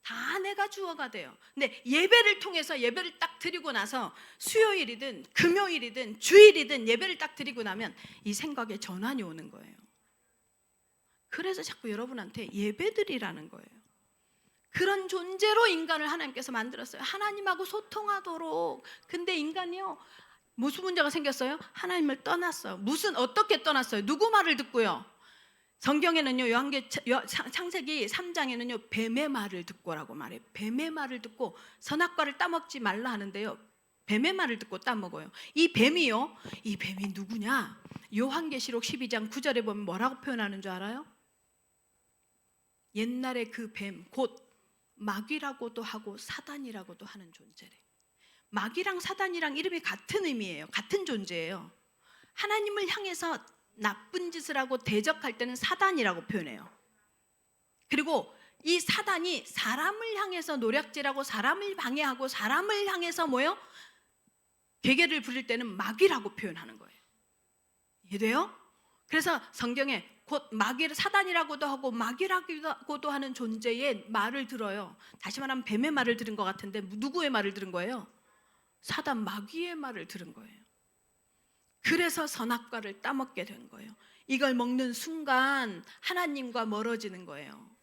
다 내가 주어가 돼요. 근데 예배를 통해서 예배를 딱 드리고 나서 수요일이든 금요일이든 주일이든 예배를 딱 드리고 나면 이 생각에 전환이 오는 거예요. 그래서 자꾸 여러분한테 예배드리라는 거예요. 그런 존재로 인간을 하나님께서 만들었어요. 하나님하고 소통하도록. 근데 인간이요, 무슨 문제가 생겼어요? 하나님을 떠났어요. 어떻게 떠났어요? 누구 말을 듣고요? 성경에는요, 창세기 3장에는요 뱀의 말을 듣고라고 말해요. 뱀의 말을 듣고 선악과를 따먹지 말라 하는데요, 뱀의 말을 듣고 따먹어요. 이 뱀이 누구냐? 요한계시록 12장 9절에 보면 뭐라고 표현하는 줄 알아요? 옛날에 그 뱀, 곧 마귀라고도 하고 사단이라고도 하는 존재래. 마귀랑 사단이랑 이름이 같은 의미예요. 같은 존재예요. 하나님을 향해서 나쁜 짓을 하고 대적할 때는 사단이라고 표현해요. 그리고 이 사단이 사람을 향해서 노략질하고 사람을 방해하고 사람을 향해서 뭐요? 괴계를 부릴 때는 마귀라고 표현하는 거예요. 이해돼요? 그래서 성경에 곧 사단이라고도 하고 마귀라고도 하는 존재의 말을 들어요. 다시 말하면 뱀의 말을 들은 것 같은데 누구의 말을 들은 거예요? 사단, 마귀의 말을 들은 거예요. 그래서 선악과를 따먹게 된 거예요. 이걸 먹는 순간 하나님과 멀어지는 거예요.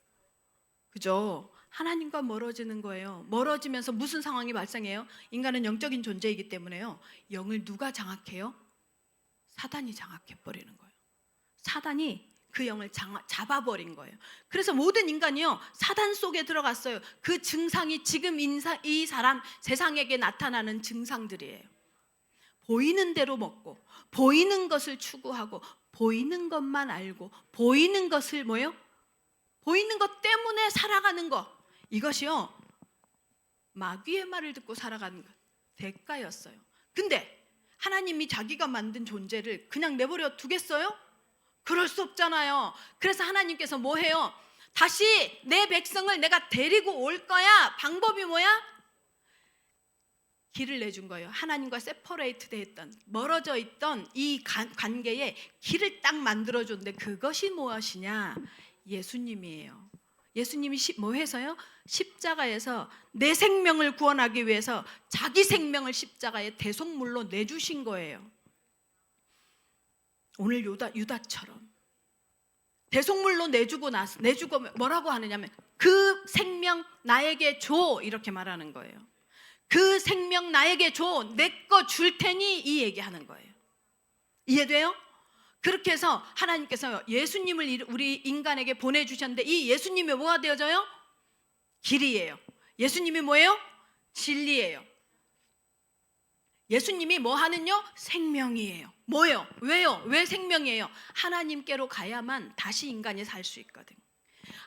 그죠? 하나님과 멀어지는 거예요. 멀어지면서 무슨 상황이 발생해요? 인간은 영적인 존재이기 때문에요. 영을 누가 장악해요? 사단이 장악해버리는 거예요. 사단이 그 영을 잡아버린 거예요. 그래서 모든 인간이요, 사단 속에 들어갔어요. 그 증상이 지금 이 사람 세상에게 나타나는 증상들이에요. 보이는 대로 먹고 보이는 것을 추구하고 보이는 것만 알고 보이는 것을 뭐요? 보이는 것 때문에 살아가는 것. 이것이요, 마귀의 말을 듣고 살아가는 것, 대가였어요. 근데 하나님이 자기가 만든 존재를 그냥 내버려 두겠어요? 그럴 수 없잖아요. 그래서 하나님께서 뭐 해요? 다시 내 백성을 내가 데리고 올 거야. 방법이 뭐야? 길을 내준 거예요. 하나님과 세퍼레이트 됐던, 멀어져 있던 이 관계에 길을 딱 만들어줬는데 그것이 무엇이냐? 예수님이에요. 예수님이 뭐 해서요? 십자가에서 내 생명을 구원하기 위해서 자기 생명을 십자가에 대속물로 내주신 거예요. 오늘 유다처럼 대속물로 내주고 뭐라고 하느냐면 그 생명 나에게 줘, 이렇게 말하는 거예요. 그 생명 나에게 줘, 내 거 줄 테니, 이 얘기하는 거예요. 이해돼요? 그렇게 해서 하나님께서 예수님을 우리 인간에게 보내주셨는데 이 예수님이 뭐가 되어져요? 길이에요. 예수님이 뭐예요? 진리예요. 예수님이 뭐 하는요? 생명이에요. 뭐예요? 왜요? 왜 생명이에요? 하나님께로 가야만 다시 인간이 살 수 있거든.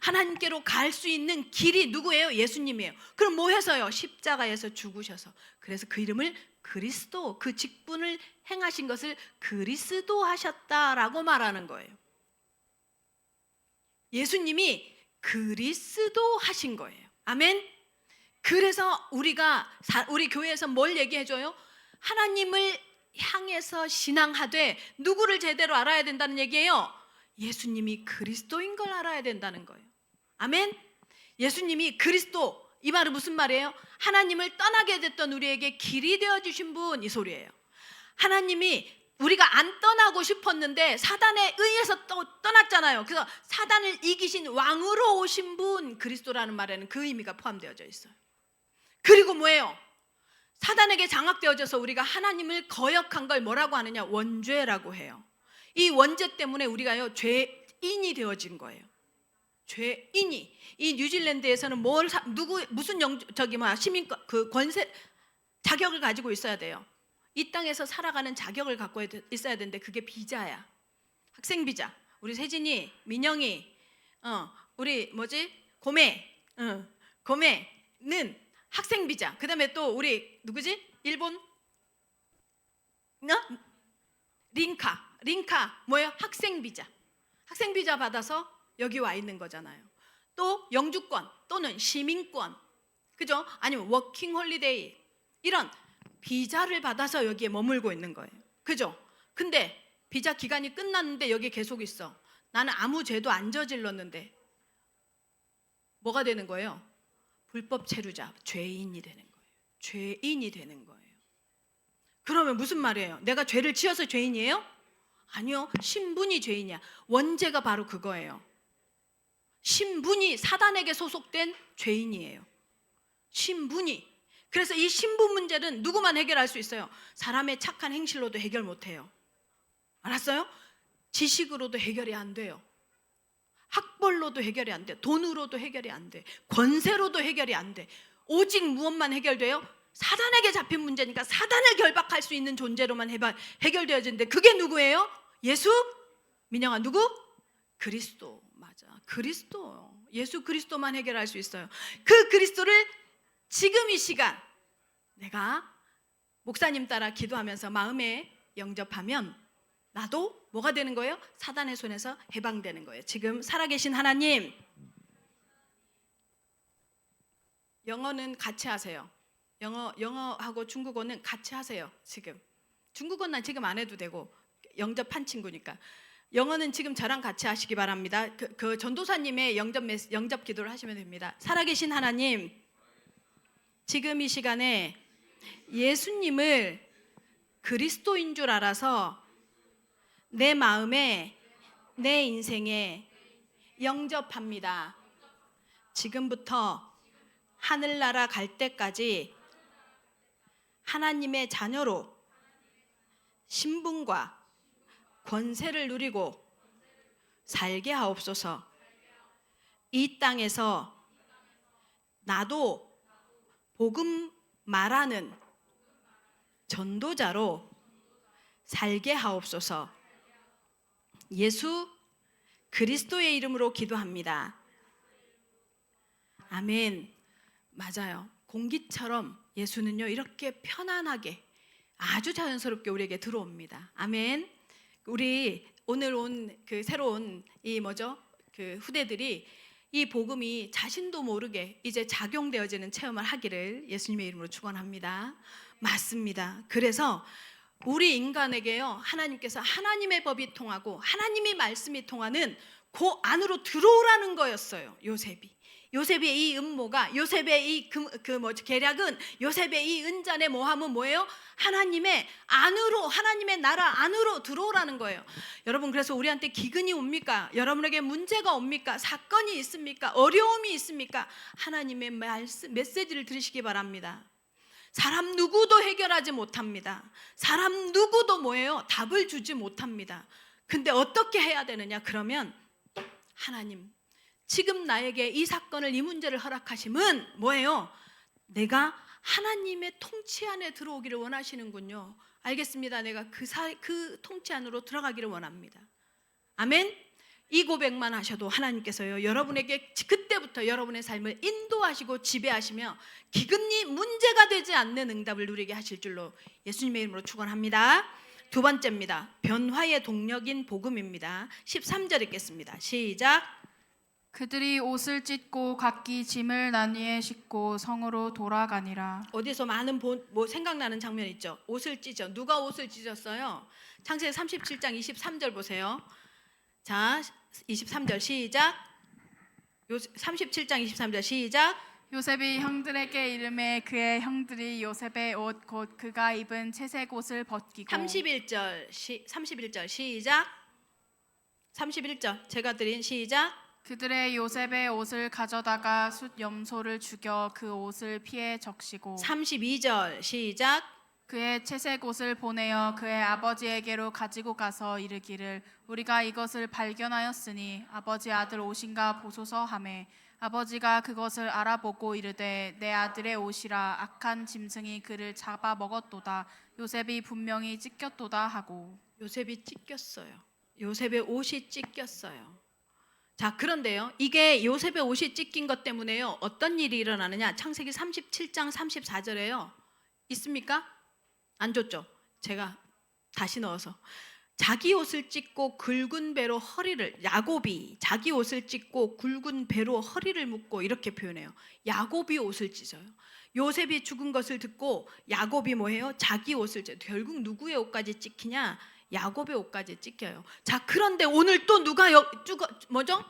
하나님께로 갈 수 있는 길이 누구예요? 예수님이에요. 그럼 뭐 해서요? 십자가에서 죽으셔서. 그래서 그 이름을 그리스도, 그 직분을 행하신 것을 그리스도 하셨다라고 말하는 거예요. 예수님이 그리스도 하신 거예요. 아멘. 그래서 우리 교회에서 뭘 얘기해줘요? 하나님을 향해서 신앙하되 누구를 제대로 알아야 된다는 얘기예요? 예수님이 그리스도인 걸 알아야 된다는 거예요. 아멘. 예수님이 그리스도, 이 말은 무슨 말이에요? 하나님을 떠나게 됐던 우리에게 길이 되어주신 분, 이 소리예요. 하나님이 우리가 안 떠나고 싶었는데 사단에 의해서 또 떠났잖아요. 그래서 사단을 이기신 왕으로 오신 분, 그리스도라는 말에는 그 의미가 포함되어져 있어요. 그리고 뭐예요? 사단에게 장악되어져서 우리가 하나님을 거역한 걸 뭐라고 하느냐? 원죄라고 해요. 이 원죄 때문에 우리가요 죄인이 되어진 거예요. 죄인이. 이 뉴질랜드에서는 무슨 시민권 그 권세 자격을 가지고 있어야 돼요. 이 땅에서 살아가는 자격을 갖고 있어야 되는데 그게 비자야. 학생 비자. 우리 세진이, 민영이, 우리 고매는 학생 비자. 그다음에 또 우리 누구지? 일본 링카 뭐예요? 학생 비자. 학생 비자 받아서 여기 와 있는 거잖아요. 또 영주권 또는 시민권, 그죠? 아니면 워킹 홀리데이 이런 비자를 받아서 여기에 머물고 있는 거예요. 그죠? 근데 비자 기간이 끝났는데 여기 계속 있어. 나는 아무 죄도 안 저질렀는데 뭐가 되는 거예요? 불법 체류자, 죄인이 되는 거예요. 죄인이 되는 거예요. 그러면 무슨 말이에요? 내가 죄를 지어서 죄인이에요? 아니요. 신분이 죄인이야. 원죄가 바로 그거예요. 신분이 사단에게 소속된 죄인이에요. 신분이. 그래서 이 신분 문제는 누구만 해결할 수 있어요? 사람의 착한 행실로도 해결 못해요. 알았어요? 지식으로도 해결이 안 돼요. 학벌로도 해결이 안 돼. 돈으로도 해결이 안 돼. 권세로도 해결이 안 돼. 오직 무엇만 해결돼요? 사단에게 잡힌 문제니까 사단을 결박할 수 있는 존재로만 해결되어지는데 그게 누구예요? 예수? 민영아 누구? 그리스도. 맞아. 그리스도. 예수 그리스도만 해결할 수 있어요. 그 그리스도를 지금 이 시간 내가 목사님 따라 기도하면서 마음에 영접하면 나도 뭐가 되는 거예요? 사단의 손에서 해방되는 거예요. 지금 살아계신 하나님, 영어는 같이 하세요. 영어하고 중국어는 같이 하세요. 지금 중국어는 난 지금 안 해도 되고 영접한 친구니까 영어는 지금 저랑 같이 하시기 바랍니다. 그 전도사님의 영접 기도를 하시면 됩니다. 살아계신 하나님, 지금 이 시간에 예수님을 그리스도인 줄 알아서 내 마음에 내 인생에 영접합니다. 지금부터 하늘나라 갈 때까지 하나님의 자녀로 신분과 권세를 누리고 살게 하옵소서. 이 땅에서 나도 복음 말하는 전도자로 살게 하옵소서. 예수 그리스도의 이름으로 기도합니다. 아멘. 맞아요. 공기처럼 예수는요 이렇게 편안하게 아주 자연스럽게 우리에게 들어옵니다. 아멘. 우리 오늘 온 그 새로운 그 후대들이 이 복음이 자신도 모르게 이제 작용되어지는 체험을 하기를 예수님의 이름으로 축원합니다. 맞습니다. 그래서 우리 인간에게요 하나님께서 하나님의 법이 통하고 하나님의 말씀이 통하는 그 안으로 들어오라는 거였어요. 요셉의 이 음모가, 요셉의 이 계략은, 요셉의 이 은잔의 모함은 뭐예요? 하나님의 안으로, 하나님의 나라 안으로 들어오라는 거예요. 여러분, 그래서 우리한테 기근이 옵니까? 여러분에게 문제가 옵니까? 사건이 있습니까? 어려움이 있습니까? 하나님의 메시지를 들으시기 바랍니다. 사람 누구도 해결하지 못합니다. 사람 누구도 뭐예요? 답을 주지 못합니다. 근데 어떻게 해야 되느냐? 그러면 하나님, 지금 나에게 이 사건을, 이 문제를 허락하심은 뭐예요? 내가 하나님의 통치 안에 들어오기를 원하시는군요. 알겠습니다. 내가 그 통치 안으로 들어가기를 원합니다. 아멘. 이 고백만 하셔도 하나님께서요 여러분에게 그때부터 여러분의 삶을 인도하시고 지배하시며 기근이 문제가 되지 않는 응답을 누리게 하실 줄로 예수님의 이름으로 축원합니다. 두 번째입니다. 변화의 동력인 복음입니다. 13절 읽겠습니다. 시작. 그들이 옷을 찢고 각기 짐을 나뉘어 싣고 성으로 돌아가니라. 어디서 많은 생각나는 장면 있죠? 옷을 찢어. 누가 옷을 찢었어요? 창세기 37장 23절 보세요. 자, 23절 시작. 37장 23절 시작. 요셉이 형들에게 이르매 그의 형들이 요셉의 옷 곧 그가 입은 채색 옷을 벗기고. 31절 시작. 31절 제가 드린 시작. 그들의 요셉의 옷을 가져다가 숫 염소를 죽여 그 옷을 피에 적시고 32절 시작. 그의 채색 옷을 보내어 그의 아버지에게로 가지고 가서 이르기를 우리가 이것을 발견하였으니 아버지 아들 옷인가 보소서 하매 아버지가 그것을 알아보고 이르되 내 아들의 옷이라 악한 짐승이 그를 잡아 먹었도다. 요셉이 분명히 찢겼도다 하고. 요셉이 찢겼어요. 요셉의 옷이 찢겼어요. 자, 그런데요, 이게 요셉의 옷이 찢긴 것 때문에요, 어떤 일이 일어나느냐? 창세기 37장 34절에요. 있습니까? 안 줬죠? 제가 다시 넣어서. 자기 옷을 찢고 굵은 배로 허리를, 야곱이 자기 옷을 찢고 굵은 배로 허리를 묶고 이렇게 표현해요. 야곱이 옷을 찢어요. 요셉이 죽은 것을 듣고 야곱이 뭐해요? 자기 옷을 찢어요. 결국 누구의 옷까지 찢기냐? 야곱의 옷까지 찢겨요. 자, 그런데 오늘 또 누가 뭐죠?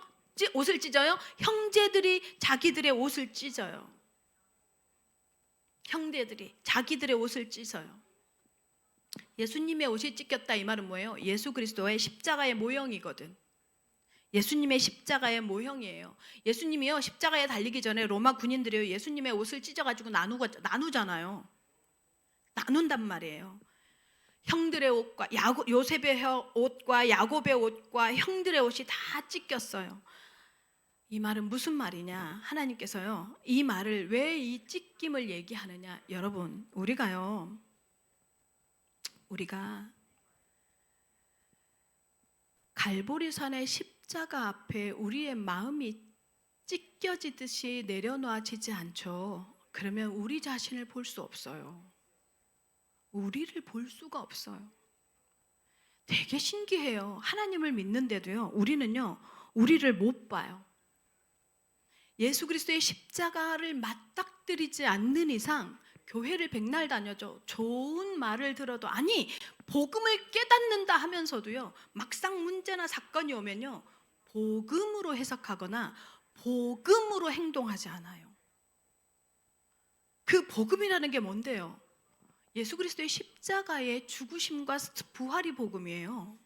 옷을 찢어요? 형제들이 자기들의 옷을 찢어요. 형제들이 자기들의 옷을 찢어요. 예수님의 옷이 찢겼다 이 말은 뭐예요? 예수 그리스도의 십자가의 모형이거든. 예수님의 십자가의 모형이에요. 예수님이요, 십자가에 달리기 전에 로마 군인들이요, 예수님의 옷을 찢어가지고 나누잖아요. 나눈단 말이에요. 형들의 옷과 요셉의 옷과 야곱의 옷과 형들의 옷이 다 찢겼어요. 이 말은 무슨 말이냐? 하나님께서요, 이 말을 왜 이 찢김을 얘기하느냐? 여러분, 우리가 갈보리산의 십자가 앞에 우리의 마음이 찢겨지듯이 내려놓아지지 않죠. 그러면 우리 자신을 볼 수 없어요. 우리를 볼 수가 없어요. 되게 신기해요. 하나님을 믿는데도요, 우리는요, 우리를 못 봐요. 예수 그리스도의 십자가를 맞닥뜨리지 않는 이상 교회를 백날 다녀죠. 좋은 말을 들어도, 아니 복음을 깨닫는다 하면서도요, 막상 문제나 사건이 오면요, 복음으로 해석하거나 복음으로 행동하지 않아요. 그 복음이라는 게 뭔데요? 예수 그리스도의 십자가의 죽으심과 부활이 복음이에요.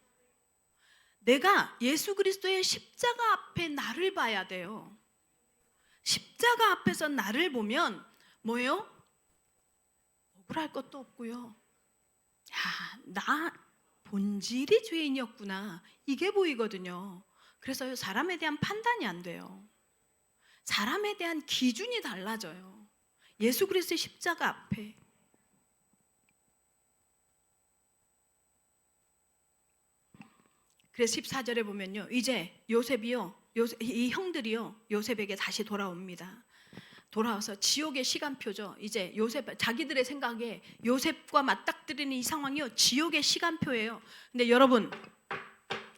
내가 예수 그리스도의 십자가 앞에 나를 봐야 돼요. 십자가 앞에서 나를 보면 뭐예요? 억울할 것도 없고요. 야, 나 본질이 죄인이었구나, 이게 보이거든요. 그래서 사람에 대한 판단이 안 돼요. 사람에 대한 기준이 달라져요. 예수 그리스도의 십자가 앞에. 그래서 14절에 보면요, 이제 이 형들이요, 요셉에게 다시 돌아옵니다. 돌아와서 지옥의 시간표죠. 이제 자기들의 생각에 요셉과 맞닥뜨리는 이 상황이요, 지옥의 시간표예요. 근데 여러분,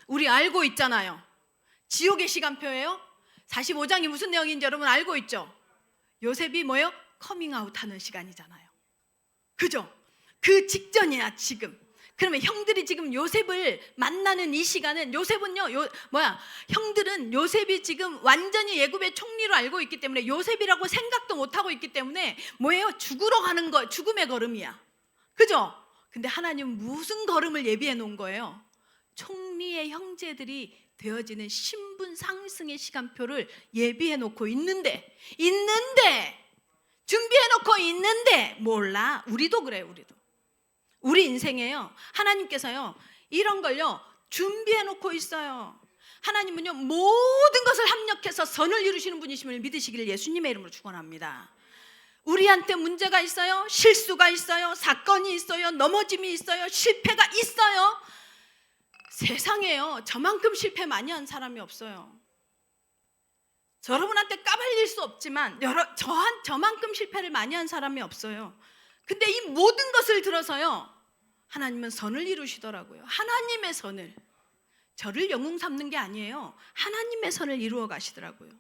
우리 알고 있잖아요. 지옥의 시간표예요. 45장이 무슨 내용인지 여러분 알고 있죠? 요셉이 뭐예요? 커밍아웃 하는 시간이잖아요. 그죠? 그 직전이야 지금. 그러면 형들이 지금 요셉을 만나는 이 시간은, 요셉은요, 형들은 요셉이 지금 완전히 애굽의 총리로 알고 있기 때문에 요셉이라고 생각도 못하고 있기 때문에 뭐예요? 죽으러 가는 거, 죽음의 걸음이야. 그죠? 근데 하나님은 무슨 걸음을 예비해 놓은 거예요? 총리의 형제들이 되어지는 신분 상승의 시간표를 예비해 놓고 있는데 준비해 놓고 있는데 몰라. 우리도 그래요. 우리 인생에요, 하나님께서요, 이런 걸요 준비해 놓고 있어요. 하나님은요, 모든 것을 합력해서 선을 이루시는 분이심을 믿으시기를 예수님의 이름으로 축원합니다. 우리한테 문제가 있어요, 실수가 있어요, 사건이 있어요, 넘어짐이 있어요, 실패가 있어요. 세상에요, 저만큼 실패 많이 한 사람이 없어요. 여러분한테 까발릴 수 없지만 저만큼 실패를 많이 한 사람이 없어요. 근데 이 모든 것을 들어서요, 하나님은 선을 이루시더라고요. 하나님의 선을, 저를 영웅 삼는 게 아니에요. 하나님의 선을 이루어 가시더라고요.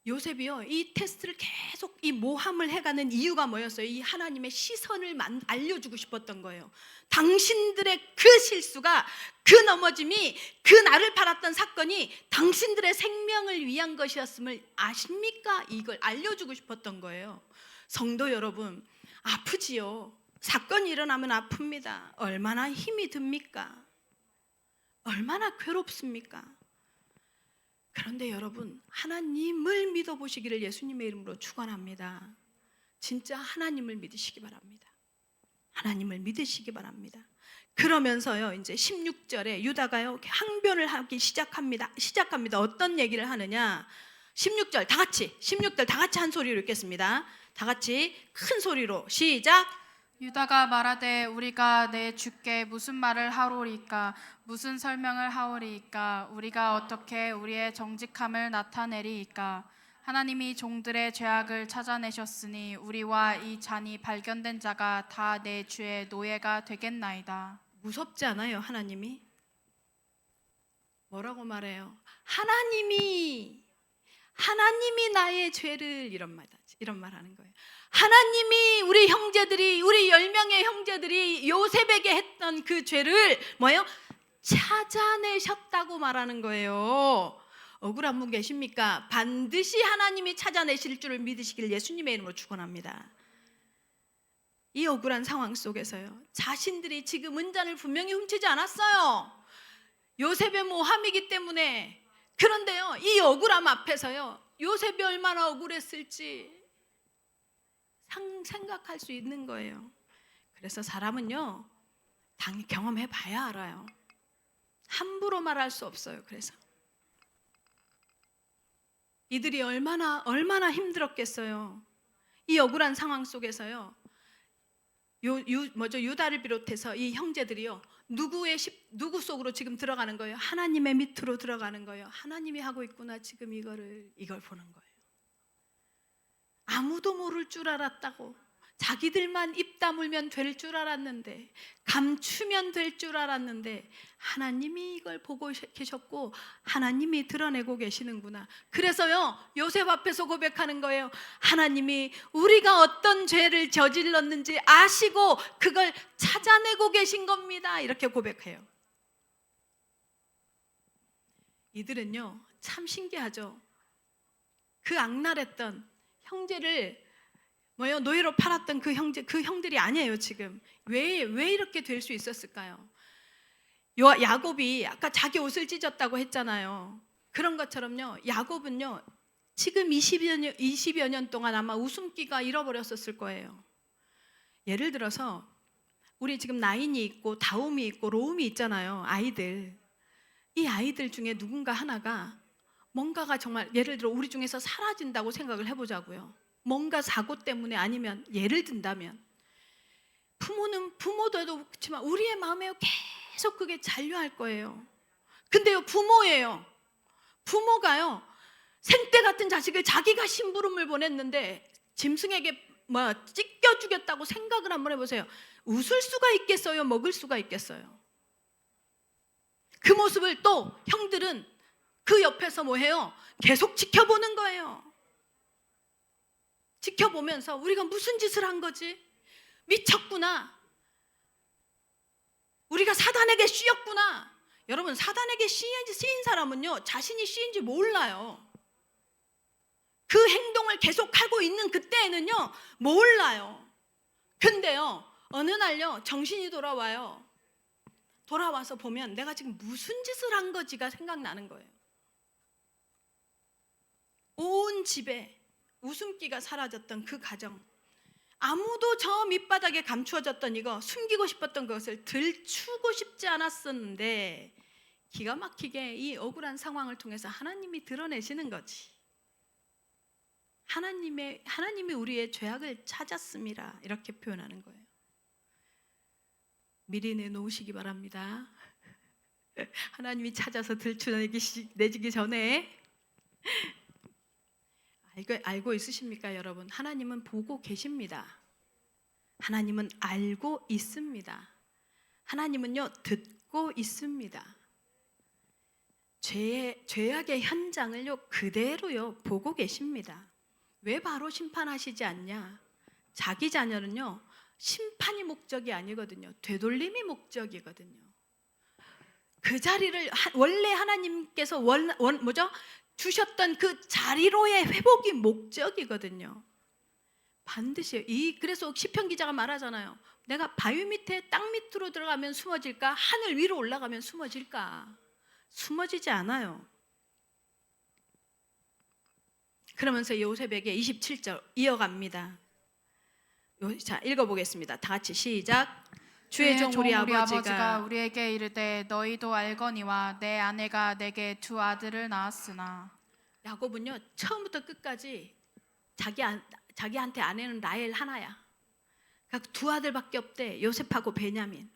요셉이요, 이 테스트를 계속 이 모함을 해가는 이유가 뭐였어요? 이 하나님의 시선을 알려주고 싶었던 거예요. 당신들의 그 실수가, 그 넘어짐이, 그 나를 팔았던 사건이 당신들의 생명을 위한 것이었음을 아십니까? 이걸 알려주고 싶었던 거예요. 성도 여러분, 아프지요. 사건이 일어나면 아픕니다. 얼마나 힘이 듭니까? 얼마나 괴롭습니까? 그런데 여러분, 하나님을 믿어보시기를 예수님의 이름으로 축원합니다. 진짜 하나님을 믿으시기 바랍니다. 하나님을 믿으시기 바랍니다. 그러면서요, 이제 16절에 유다가요 항변을 하기 시작합니다. 어떤 얘기를 하느냐? 16절 다 같이, 16절 다 같이 한 소리로 읽겠습니다. 다 같이 큰 소리로 시작. 유다가 말하되 우리가 내 주께 무슨 말을 하오리이까? 무슨 설명을 하오리이까? 우리가 어떻게 우리의 정직함을 나타내리이까? 하나님이 종들의 죄악을 찾아내셨으니 우리와 이 잔이 발견된 자가 다 내 주의 노예가 되겠나이다. 무섭지 않아요? 하나님이 뭐라고 말해요? 하나님이 나의 죄를 이런 말 하는 거예요. 하나님이 우리 형제들이, 우리 10명의 형제들이 요셉에게 했던 그 죄를 뭐예요? 찾아내셨다고 말하는 거예요. 억울한 분 계십니까? 반드시 하나님이 찾아내실 줄을 믿으시길 예수님의 이름으로 축원합니다. 이 억울한 상황 속에서요, 자신들이 지금 은잔을 분명히 훔치지 않았어요. 요셉의 모함이기 때문에. 그런데요, 이 억울함 앞에서요, 요셉이 얼마나 억울했을지 생각할 수 있는 거예요. 그래서 사람은요, 당연히 경험해 봐야 알아요. 함부로 말할 수 없어요. 그래서 이들이 얼마나 힘들었겠어요. 이 억울한 상황 속에서요, 유다를 비롯해서 이 형제들이요, 누구 속으로 지금 들어가는 거예요? 하나님의 밑으로 들어가는 거예요. 하나님이 하고 있구나, 지금 이걸 보는 거예요. 아무도 모를 줄 알았다고, 자기들만 입 다물면 될 줄 알았는데, 감추면 될 줄 알았는데, 하나님이 이걸 보고 계셨고 하나님이 드러내고 계시는구나. 그래서요, 요셉 앞에서 고백하는 거예요. 하나님이 우리가 어떤 죄를 저질렀는지 아시고 그걸 찾아내고 계신 겁니다. 이렇게 고백해요. 이들은요, 참 신기하죠. 그 악랄했던 형제를 노예로 팔았던 그 형들이 아니에요. 지금 왜 이렇게 될 수 있었을까요? 야곱이 아까 자기 옷을 찢었다고 했잖아요. 그런 것처럼요, 야곱은요, 지금 20여 년 동안 아마 웃음기가 잃어버렸었을 거예요. 예를 들어서 우리 지금 나인이 있고 다움이 있고 로움이 있잖아요. 아이들. 이 아이들 중에 누군가 하나가 뭔가가 정말, 예를 들어 우리 중에서 사라진다고 생각을 해보자고요. 뭔가 사고 때문에, 아니면 예를 든다면 부모들도 그렇지만 우리의 마음에 계속 그게 잔류할 거예요. 근데요, 부모가요 생때 같은 자식을 자기가 심부름을 보냈는데 짐승에게 찢겨 주겠다고 생각을 한번 해보세요. 웃을 수가 있겠어요? 먹을 수가 있겠어요? 그 모습을 또 형들은 그 옆에서 뭐해요? 계속 지켜보는 거예요. 지켜보면서 우리가 무슨 짓을 한 거지? 미쳤구나. 우리가 사단에게 씌였구나. 여러분, 사단에게 씌인 사람은요, 자신이 씌인지 몰라요. 그 행동을 계속하고 있는 그때에는요, 몰라요. 근데요, 어느 날요, 정신이 돌아와요. 돌아와서 보면 내가 지금 무슨 짓을 한 거지가 생각나는 거예요. 온 집에 웃음기가 사라졌던 그 가정, 아무도 저 밑바닥에 감추어졌던 이거, 숨기고 싶었던 것을 들추고 싶지 않았었는데 기가 막히게 이 억울한 상황을 통해서 하나님이 드러내시는 거지. 하나님이 우리의 죄악을 찾았습니다. 이렇게 표현하는 거예요. 미리 내놓으시기 바랍니다. 하나님이 찾아서 들추내지기 전에. 알고 있으십니까, 여러분? 하나님은 보고 계십니다. 하나님은 알고 있습니다. 하나님은요, 듣고 있습니다. 죄악의 현장을요, 그대로요, 보고 계십니다. 왜 바로 심판하시지 않냐? 자기 자녀는요, 심판이 목적이 아니거든요. 되돌림이 목적이거든요. 그 자리를 원래 하나님께서 주셨던 그 자리로의 회복이 목적이거든요. 반드시 그래서 시편 기자가 말하잖아요. 내가 바위 밑에 땅 밑으로 들어가면 숨어질까? 하늘 위로 올라가면 숨어질까? 숨어지지 않아요. 그러면서 요셉에게 27절 이어갑니다. 자, 읽어보겠습니다. 다 같이 시작. 주의 종 우리 아버지가 우리에게 이르되 너희도 알거니와 내 아내가 내게 두 아들을 낳았으나. 야곱은요 처음부터 끝까지 자기한테 아내는 라헬 하나야. 그러니까 두 아들밖에 없대. 요셉하고 베냐민.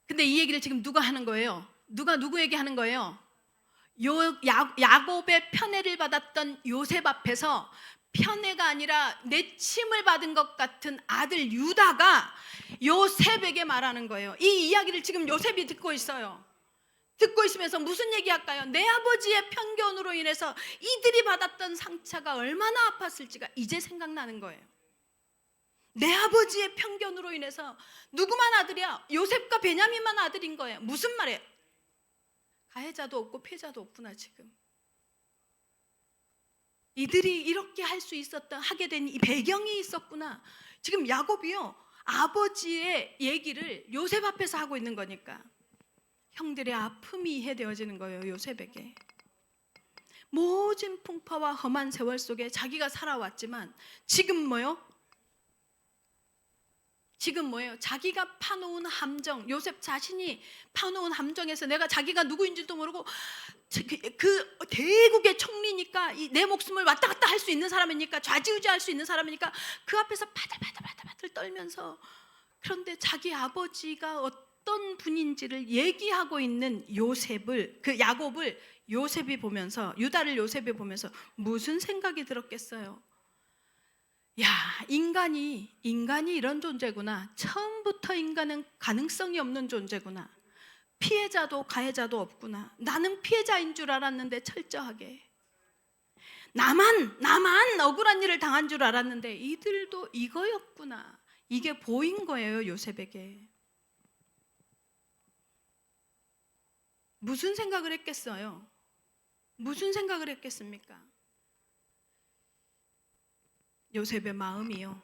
근데 이 얘기를 지금 누가 하는 거예요? 누가 누구에게 하는 거예요? 야곱의 편애를 받았던 요셉 앞에서 편애가 아니라 내침을 받은 것 같은 아들 유다가 요셉에게 말하는 거예요. 이 이야기를 지금 요셉이 듣고 있어요. 듣고 있으면서 무슨 얘기할까요? 내 아버지의 편견으로 인해서 이들이 받았던 상처가 얼마나 아팠을지가 이제 생각나는 거예요. 내 아버지의 편견으로 인해서 누구만 아들이야? 요셉과 베냐민만 아들인 거예요. 무슨 말이에요? 가해자도 없고 피해자도 없구나 지금. 이들이 이렇게 할 수 있었던 하게 된 이 배경이 있었구나. 지금 야곱이요 아버지의 얘기를 요셉 앞에서 하고 있는 거니까 형들의 아픔이 이해되어지는 거예요. 요셉에게 모진 풍파와 험한 세월 속에 자기가 살아왔지만 지금 뭐요? 자기가 파놓은 함정, 요셉 자신이 파놓은 함정에서 내가 자기가 누구인지도 모르고 그 대국의 총리니까 내 목숨을 왔다 갔다 할 수 있는 사람이니까 좌지우지할 수 있는 사람이니까 그 앞에서 바들바들 떨면서 그런데 자기 아버지가 어떤 분인지를 얘기하고 있는 요셉을 그 야곱을 요셉이 보면서 유다를 요셉이 보면서 무슨 생각이 들었겠어요? 야, 인간이 이런 존재구나. 처음부터 인간은 가능성이 없는 존재구나. 피해자도 가해자도 없구나. 나는 피해자인 줄 알았는데 철저하게 나만 억울한 일을 당한 줄 알았는데 이들도 이거였구나. 이게 보인 거예요. 요셉에게. 무슨 생각을 했겠어요? 무슨 생각을 했겠습니까? 요셉의 마음이요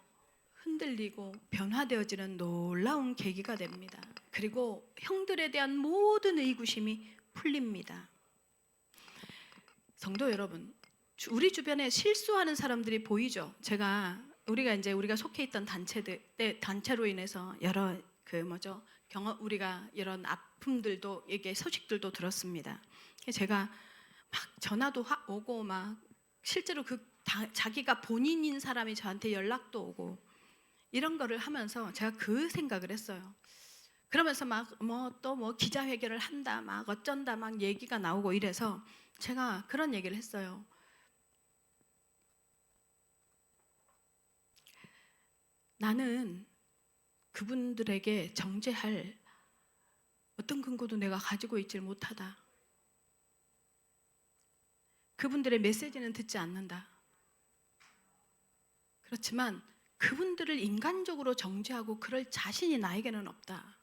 흔들리고 변화되어지는 놀라운 계기가 됩니다. 그리고 형들에 대한 모든 의구심이 풀립니다. 성도 여러분, 우리 주변에 실수하는 사람들이 보이죠. 우리가 속해 있던 단체로 인해서 여러 우리가 이런 아픔들도 이게 소식들도 들었습니다. 제가 막 전화도 오고 막 실제로 자기가 본인인 사람이 저한테 연락도 오고 이런 거를 하면서 제가 그 생각을 했어요. 그러면서 막 또 기자회견을 한다 막 어쩐다 막 얘기가 나오고 이래서 제가 그런 얘기를 했어요. 나는 그분들에게 정죄할 어떤 근거도 내가 가지고 있질 못하다. 그분들의 메시지는 듣지 않는다. 그렇지만 그분들을 인간적으로 정죄하고 그럴 자신이 나에게는 없다.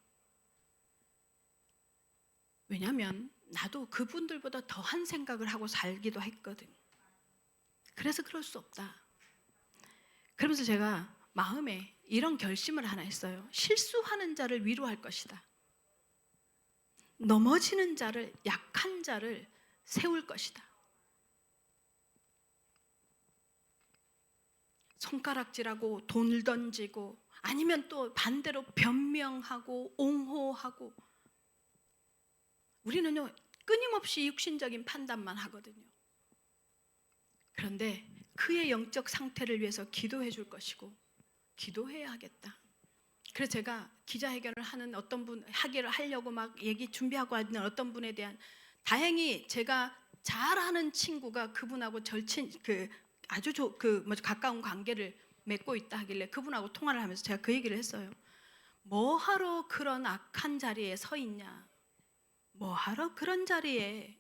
왜냐하면 나도 그분들보다 더한 생각을 하고 살기도 했거든. 그래서 그럴 수 없다. 그러면서 제가 마음에 이런 결심을 하나 했어요. 실수하는 자를 위로할 것이다. 넘어지는 자를, 약한 자를 세울 것이다. 손가락질하고 돈을 던지고 아니면 또 반대로 변명하고 옹호하고 우리는요 끊임없이 육신적인 판단만 하거든요. 그런데 그의 영적 상태를 위해서 기도해 줄 것이고 기도해야 하겠다. 그래서 제가 기자회견을 하는 어떤 분 하려고 막 얘기 준비하고 있는 어떤 분에 대한 다행히 제가 잘 아는 친구가 그분하고 절친 아주 가까운 관계를 맺고 있다 하길래 그분하고 통화를 하면서 제가 그 얘기를 했어요. 뭐하러 그런 악한 자리에 서 있냐? 뭐하러 그런 자리에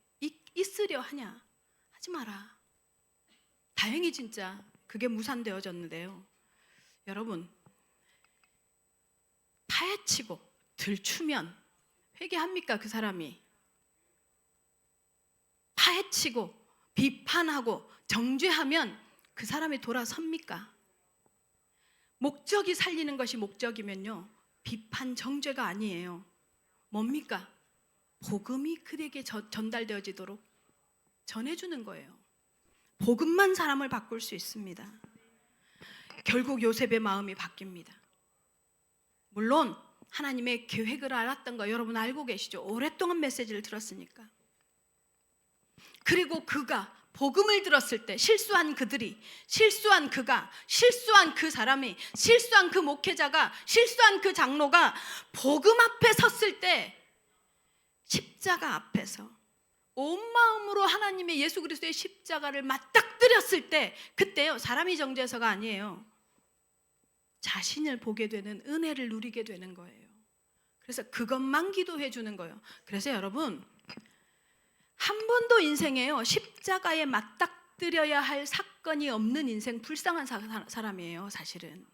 있으려 하냐? 하지 마라. 다행히 진짜 그게 무산되어졌는데요. 여러분, 파헤치고 들추면 회개합니까? 그 사람이 파헤치고 비판하고 정죄하면 그 사람이 돌아섭니까? 목적이 살리는 것이 목적이면요, 비판 정죄가 아니에요. 뭡니까? 복음이 그에게 전달되어지도록 전해주는 거예요. 복음만 사람을 바꿀 수 있습니다. 결국 요셉의 마음이 바뀝니다. 물론 하나님의 계획을 알았던 거 여러분 알고 계시죠? 오랫동안 메시지를 들었으니까. 그리고 그가 복음을 들었을 때 실수한 그들이, 실수한 그가, 실수한 그 사람이, 실수한 그 목회자가, 실수한 그 장로가 복음 앞에 섰을 때, 십자가 앞에서 온 마음으로 하나님의 예수 그리스도의 십자가를 맞닥뜨렸을 때, 그때요, 사람이 정죄해서가 아니에요, 자신을 보게 되는, 은혜를 누리게 되는 거예요. 그래서 그것만 기도해 주는 거예요. 그래서 여러분, 한 번도 인생에요, 십자가에 맞닥뜨려야 할 사건이 없는 인생, 불쌍한 사람이에요. 사실은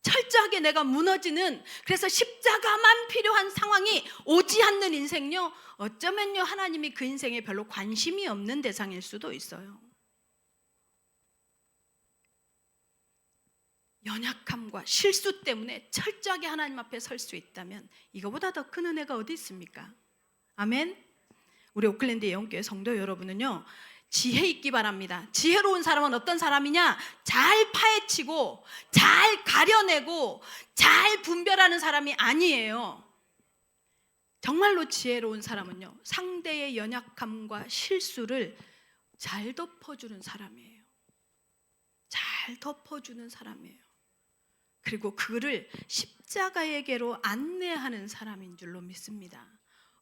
철저하게 내가 무너지는, 그래서 십자가만 필요한 상황이 오지 않는 인생요, 어쩌면요 하나님이 그 인생에 별로 관심이 없는 대상일 수도 있어요. 연약함과 실수 때문에 철저하게 하나님 앞에 설 수 있다면 이거보다 더 큰 은혜가 어디 있습니까? 아멘. 우리 오클랜드 예언교회 성도 여러분은요, 지혜 있기 바랍니다. 지혜로운 사람은 어떤 사람이냐? 잘 파헤치고 잘 가려내고 잘 분별하는 사람이 아니에요. 정말로 지혜로운 사람은요, 상대의 연약함과 실수를 잘 덮어주는 사람이에요. 잘 덮어주는 사람이에요. 그리고 그를 십자가에게로 안내하는 사람인 줄로 믿습니다.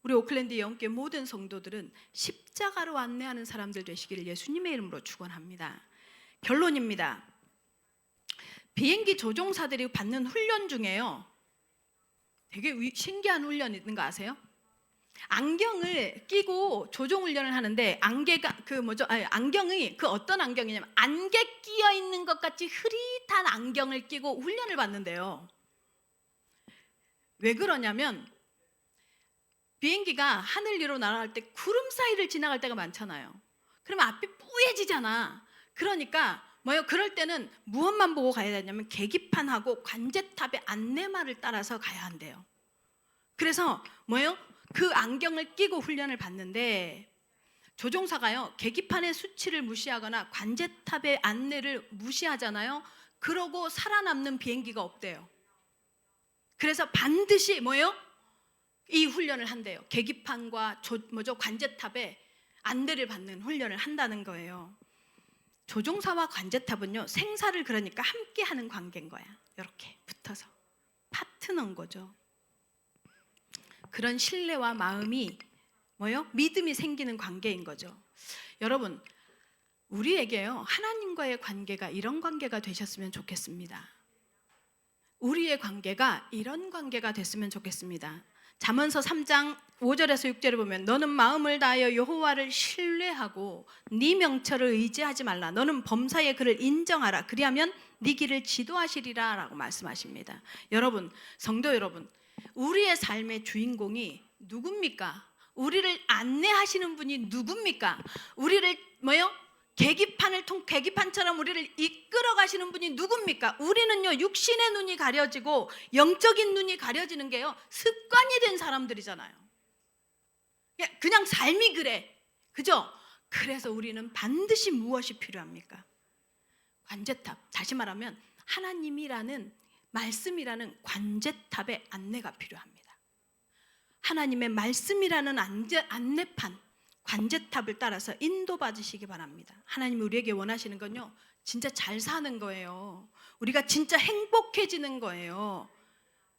우리 오클랜드 예언교회 모든 성도들은 십자가로 안내하는 사람들 되시기를 예수님의 이름으로 축원합니다. 결론입니다. 비행기 조종사들이 받는 훈련 중에요, 되게 신기한 훈련이 있는 거 아세요? 안경을 끼고 조종 훈련을 하는데, 안경이 어떤 안경이냐면 안개 끼어 있는 것 같이 흐릿한 안경을 끼고 훈련을 받는데요. 왜 그러냐면 비행기가 하늘 위로 날아갈 때 구름 사이를 지나갈 때가 많잖아요. 그러면 앞이 뿌얘지잖아. 그러니까 그럴 때는 무엇만 보고 가야 되냐면 계기판하고 관제탑의 안내말을 따라서 가야 한대요. 그래서 그 안경을 끼고 훈련을 받는데, 조종사가요, 계기판의 수치를 무시하거나 관제탑의 안내를 무시하잖아요. 그러고 살아남는 비행기가 없대요. 그래서 반드시 이 훈련을 한대요. 계기판과 관제탑의 안내를 받는 훈련을 한다는 거예요. 조종사와 관제탑은요, 생사를 그러니까 함께 하는 관계인 거야. 이렇게 붙어서 파트너인 거죠. 그런 신뢰와 마음이 믿음이 생기는 관계인 거죠. 여러분, 우리에게요, 하나님과의 관계가 이런 관계가 되셨으면 좋겠습니다. 우리의 관계가 이런 관계가 됐으면 좋겠습니다. 잠언서 3장 5절에서 6절을 보면, 너는 마음을 다하여 여호와를 신뢰하고 네 명철을 의지하지 말라. 너는 범사에 그를 인정하라. 그리하면 네 길을 지도하시리라 라고 말씀하십니다. 여러분, 성도 여러분, 우리의 삶의 주인공이 누굽니까? 우리를 안내하시는 분이 누굽니까? 우리를 계기판처럼 우리를 이끌어 가시는 분이 누굽니까? 우리는요, 육신의 눈이 가려지고 영적인 눈이 가려지는 게요, 습관이 된 사람들이잖아요. 그냥 삶이 그래, 그죠? 그래서 우리는 반드시 무엇이 필요합니까? 관제탑, 다시 말하면 하나님이라는 말씀이라는 관제탑의 안내가 필요합니다. 하나님의 말씀이라는 안내판, 관제탑을 따라서 인도받으시기 바랍니다. 하나님이 우리에게 원하시는 건요, 진짜 잘 사는 거예요. 우리가 진짜 행복해지는 거예요.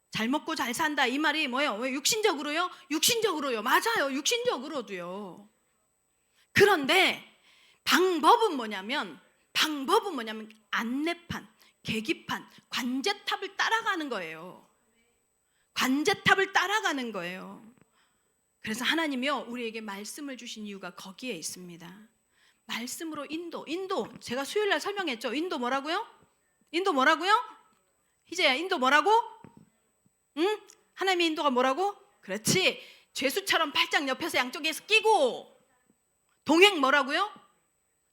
잘 먹고 잘 산다, 이 말이 뭐예요? 왜 육신적으로요? 육신적으로요. 맞아요. 육신적으로도요. 그런데 방법은 뭐냐면 안내판, 계기판, 관제탑을 따라가는 거예요. 관제탑을 따라가는 거예요. 그래서 하나님이요, 우리에게 말씀을 주신 이유가 거기에 있습니다. 말씀으로 인도, 제가 수요일 날 설명했죠. 인도 뭐라고요? 희재야, 인도 뭐라고? 응? 하나님의 인도가 뭐라고? 그렇지, 죄수처럼 팔짱 옆에서 양쪽에서 끼고. 동행 뭐라고요?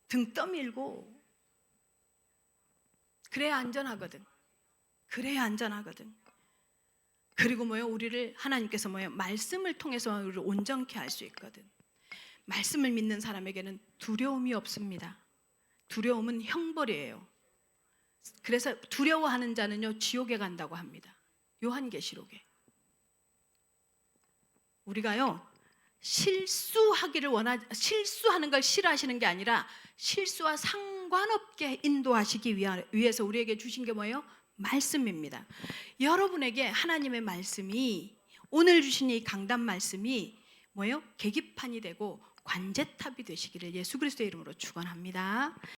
등 떠밀고. 그래야 안전하거든. 그래야 안전하거든. 그리고 우리를 하나님께서 말씀을 통해서 우리를 온전케 할 수 있거든. 말씀을 믿는 사람에게는 두려움이 없습니다. 두려움은 형벌이에요. 그래서 두려워하는 자는요 지옥에 간다고 합니다. 요한계시록에. 우리가요 실수하는 걸 싫어하시는 게 아니라 실수와 상관없게 인도하시기 위해서 우리에게 주신 게 뭐예요? 말씀입니다. 여러분에게 하나님의 말씀이, 오늘 주신 이 강단 말씀이 계기판이 되고 관제탑이 되시기를 예수 그리스도의 이름으로 축원합니다.